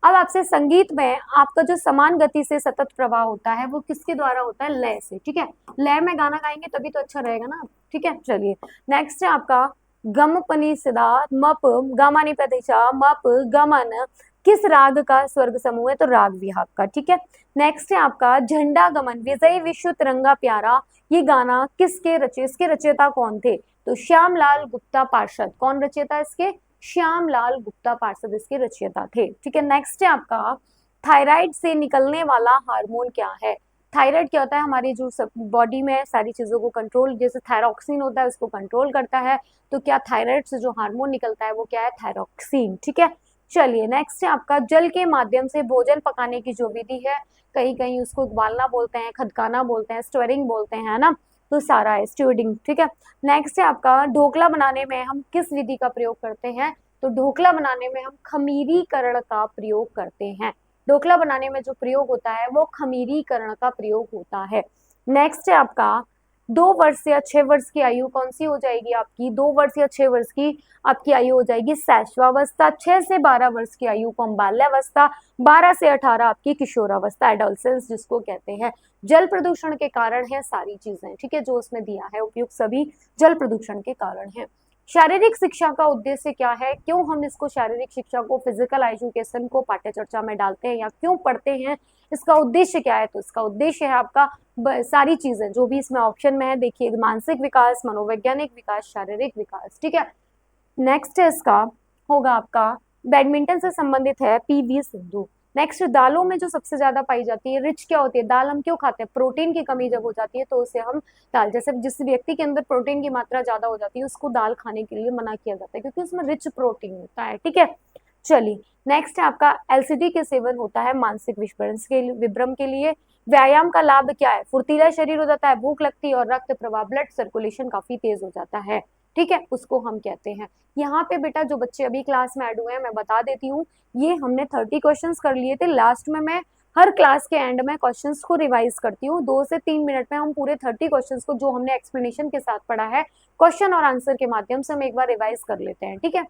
अब आपसे संगीत में आपका जो समान गति से सतत प्रवाह होता है वो किसके द्वारा होता है? लय से। ठीक है, लय में गाना गाएंगे तभी तो अच्छा रहेगा ना। ठीक है, चलिए नेक्स्ट है आपका गम पनी सदा मप गामानी प्रतीक्षा मप गमन किस राग का स्वर्ग समूह है? तो राग विहाग का। ठीक है, नेक्स्ट है आपका झंडा गमन विजय विश्व तिरंगा प्यारा, ये गाना इसके रचयिता कौन थे? तो श्यामलाल गुप्ता पार्षद। कौन रचयिता इसके? श्यामलाल गुप्ता पार्षद इसके रचयिता थे। ठीक है, नेक्स्ट है आपका थायराइड से निकलने वाला हार्मोन क्या है? थायराइड क्या होता है? हमारी जो बॉडी में सारी चीजों को कंट्रोल, जैसे थायरॉक्सिन होता है उसको कंट्रोल करता है, तो क्या थायराइड से जो हार्मोन निकलता है वो क्या है? थायरॉक्सिन। ठीक है, चलिए नेक्स्ट है आपका जल के माध्यम से भोजन पकाने की जो विधि है, कहीं कहीं उसको उबालना बोलते हैं, खदकाना बोलते हैं, स्टरिंग बोलते हैं, है ना, तो सारा है स्टीवडिंग। ठीक है, नेक्स्ट है आपका ढोकला बनाने में हम किस विधि का प्रयोग करते हैं? तो ढोकला बनाने में हम खमीरीकरण का प्रयोग करते हैं। ढोकला बनाने में जो प्रयोग होता है वो खमीरीकरण का प्रयोग होता है। नेक्स्ट है आपका 2 वर्ष या 6 वर्ष की आयु कौन सी हो जाएगी आपकी? 2 वर्ष या 6 वर्ष की आपकी आयु हो जाएगी शैशवावस्था। 6 से 12 वर्ष की आयु को हम बाल्यावस्था, 12 से 18 आपकी किशोरावस्था, एडोलसेंस जिसको कहते हैं। जल प्रदूषण के कारण है सारी चीजें। ठीक है, जो उसमें दिया है उपयुक्त सभी जल प्रदूषण के कारण है। शारीरिक शिक्षा का उद्देश्य क्या है? क्यों हम इसको शारीरिक शिक्षा को, फिजिकल एजुकेशन को पाठ्य चर्चा में डालते हैं या क्यों पढ़ते हैं? इसका उद्देश्य क्या है? तो इसका उद्देश्य है आपका सारी चीजें जो भी इसमें ऑप्शन में है, देखिए मानसिक विकास, मनोवैज्ञानिक विकास, शारीरिक विकास। ठीक है, नेक्स्ट है इसका होगा आपका बैडमिंटन से संबंधित है पीवी सिंधु। नेक्स्ट दालों में जो सबसे ज्यादा पाई जाती है रिच क्या होती है? दाल हम क्यों खाते हैं? प्रोटीन की कमी जब हो जाती है तो उसे हम दाल, जैसे जिस व्यक्ति के अंदर प्रोटीन की मात्रा ज्यादा हो जाती है उसको दाल खाने के लिए मना किया जाता है क्योंकि उसमें रिच प्रोटीन होता है। ठीक है, चलिए नेक्स्ट है आपका एलसीडी के सेवन होता है मानसिक विभ्रम के लिए। व्यायाम का लाभ क्या है? फुर्तीला शरीर हो जाता है, भूख लगती है और रक्त प्रवाह, ब्लड सर्कुलेशन काफी तेज हो जाता है। ठीक है, उसको हम कहते हैं। यहाँ पे बेटा जो बच्चे अभी क्लास में ऐड हुए हैं मैं बता देती हूँ, ये हमने 30 क्वेश्चंस कर लिए थे। लास्ट में मैं हर क्लास के एंड में क्वेश्चंस को रिवाइज करती हूँ। 2 से 3 मिनट में हम पूरे 30 क्वेश्चंस को जो हमने एक्सप्लेनेशन के साथ पढ़ा है क्वेश्चन और आंसर के माध्यम से हम एक बार रिवाइज कर लेते हैं। ठीक है,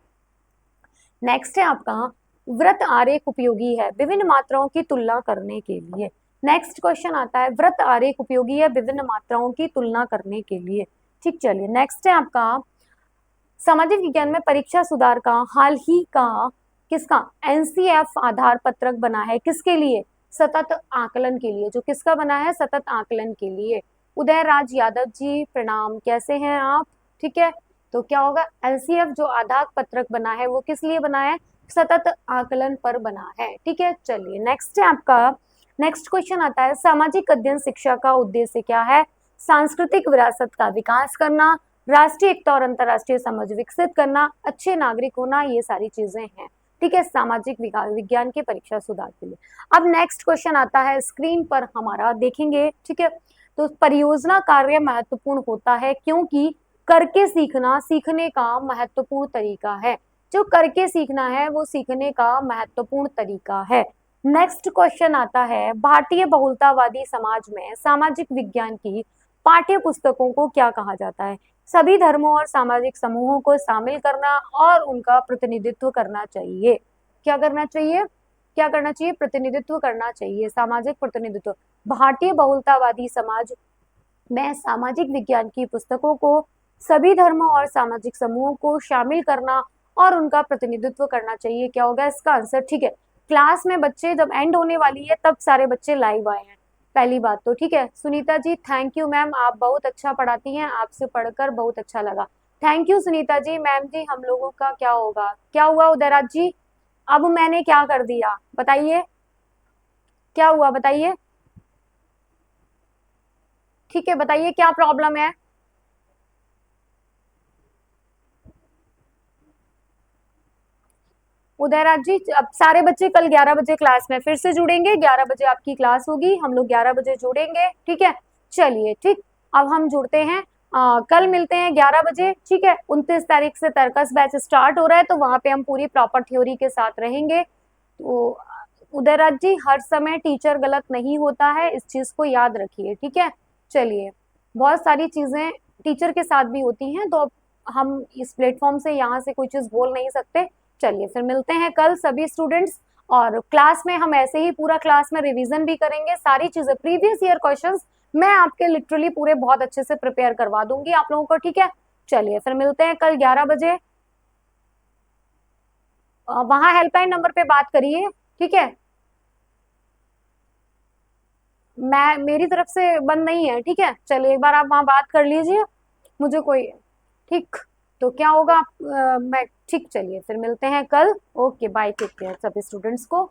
नेक्स्ट है आपका वृत्त आरेख उपयोगी है विभिन्न मात्राओं की तुलना करने के लिए। नेक्स्ट क्वेश्चन आता है वृत्त आरेख उपयोगी है विभिन्न मात्राओं की तुलना करने के लिए। ठीक, चलिए नेक्स्ट है आपका सामाजिक विज्ञान में परीक्षा सुधार का हाल ही का किसका एनसीएफ आधार पत्रक बना है? किसके लिए? सतत आकलन के लिए। जो किसका बना है? सतत आकलन के लिए। उदय राज यादव जी प्रणाम, कैसे हैं आप? ठीक है, तो क्या होगा? एनसीएफ जो आधार पत्रक बना है वो किस लिए बना है? सतत आकलन पर बना है। ठीक है, चलिए नेक्स्ट है आपका नेक्स्ट क्वेश्चन आता है सामाजिक अध्ययन शिक्षा का उद्देश्य क्या है? सांस्कृतिक विरासत का विकास करना, राष्ट्रीय एकता और अंतर्राष्ट्रीय समझ विकसित करना, अच्छे नागरिक होना, ये सारी चीजें हैं। ठीक है, सामाजिक विज्ञान के परीक्षा सुधार के लिए। अब नेक्स्ट क्वेश्चन आता है स्क्रीन पर हमारा देखेंगे। ठीक है, तो परियोजना कार्य महत्वपूर्ण होता है क्योंकि करके सीखना सीखने का महत्वपूर्ण तरीका है। जो करके सीखना है वो सीखने का महत्वपूर्ण तरीका है। नेक्स्ट क्वेश्चन आता है भारतीय बहुलतावादी समाज में सामाजिक विज्ञान की पाठ्य पुस्तकों को क्या कहा जाता है? सभी धर्मों और सामाजिक समूहों को शामिल करना और उनका प्रतिनिधित्व करना चाहिए। क्या करना चाहिए? क्या करना चाहिए? प्रतिनिधित्व करना चाहिए, सामाजिक प्रतिनिधित्व। भारतीय बहुलतावादी समाज में सामाजिक विज्ञान की पुस्तकों को सभी धर्मों और सामाजिक समूहों को शामिल करना और उनका प्रतिनिधित्व करना चाहिए। क्या होगा इसका आंसर? ठीक है, क्लास में बच्चे जब एंड होने वाली है तब सारे बच्चे लाइव आए हैं, पहली बात तो। ठीक है, Sunita ji thank you ma'am, आप बहुत अच्छा पढ़ाती हैं, आपसे पढ़कर बहुत अच्छा लगा। Thank you Sunita ji. Ma'am ji हम लोगों का क्या होगा? क्या हुआ उदयराज जी? अब मैंने क्या कर दिया बताइए, क्या हुआ बताइए? ठीक है, बताइए क्या प्रॉब्लम है? उदयराज जी अब सारे बच्चे कल 11 बजे क्लास में फिर से जुड़ेंगे। 11 बजे आपकी क्लास होगी, हम लोग 11 बजे जुड़ेंगे। ठीक है, चलिए ठीक, अब हम जुड़ते हैं। कल मिलते हैं 11 बजे। ठीक है, 29 तारीख से तर्कस बैच स्टार्ट हो रहा है तो वहां पे हम पूरी प्रॉपर थ्योरी के साथ रहेंगे। तो उदयराज जी हर समय टीचर गलत नहीं होता है, इस चीज को याद रखिए। ठीक है, चलिए बहुत सारी चीजें टीचर के साथ भी होती हैं तो हम इस प्लेटफॉर्म से यहाँ से कोई चीज बोल नहीं सकते। चलिए फिर मिलते हैं कल सभी स्टूडेंट्स। और क्लास में हम ऐसे ही पूरा क्लास में रिवीजन भी करेंगे, सारी चीजें प्रीवियस ईयर क्वेश्चंस मैं आपके लिटरली पूरे बहुत अच्छे से प्रिपेयर करवा दूंगी आप लोगों को, ठीक है। चलिए फिर मिलते हैं कल 11 बजे। वहां हेल्पलाइन नंबर पे बात करिए, ठीक है। मैं मेरी तरफ से बंद नहीं है, ठीक है। चलिए एक बार आप वहां बात कर लीजिए, मुझे कोई, ठीक। तो क्या होगा मैं, ठीक, चलिए फिर मिलते हैं कल। ओके बाय, टेक केयर सभी स्टूडेंट्स को।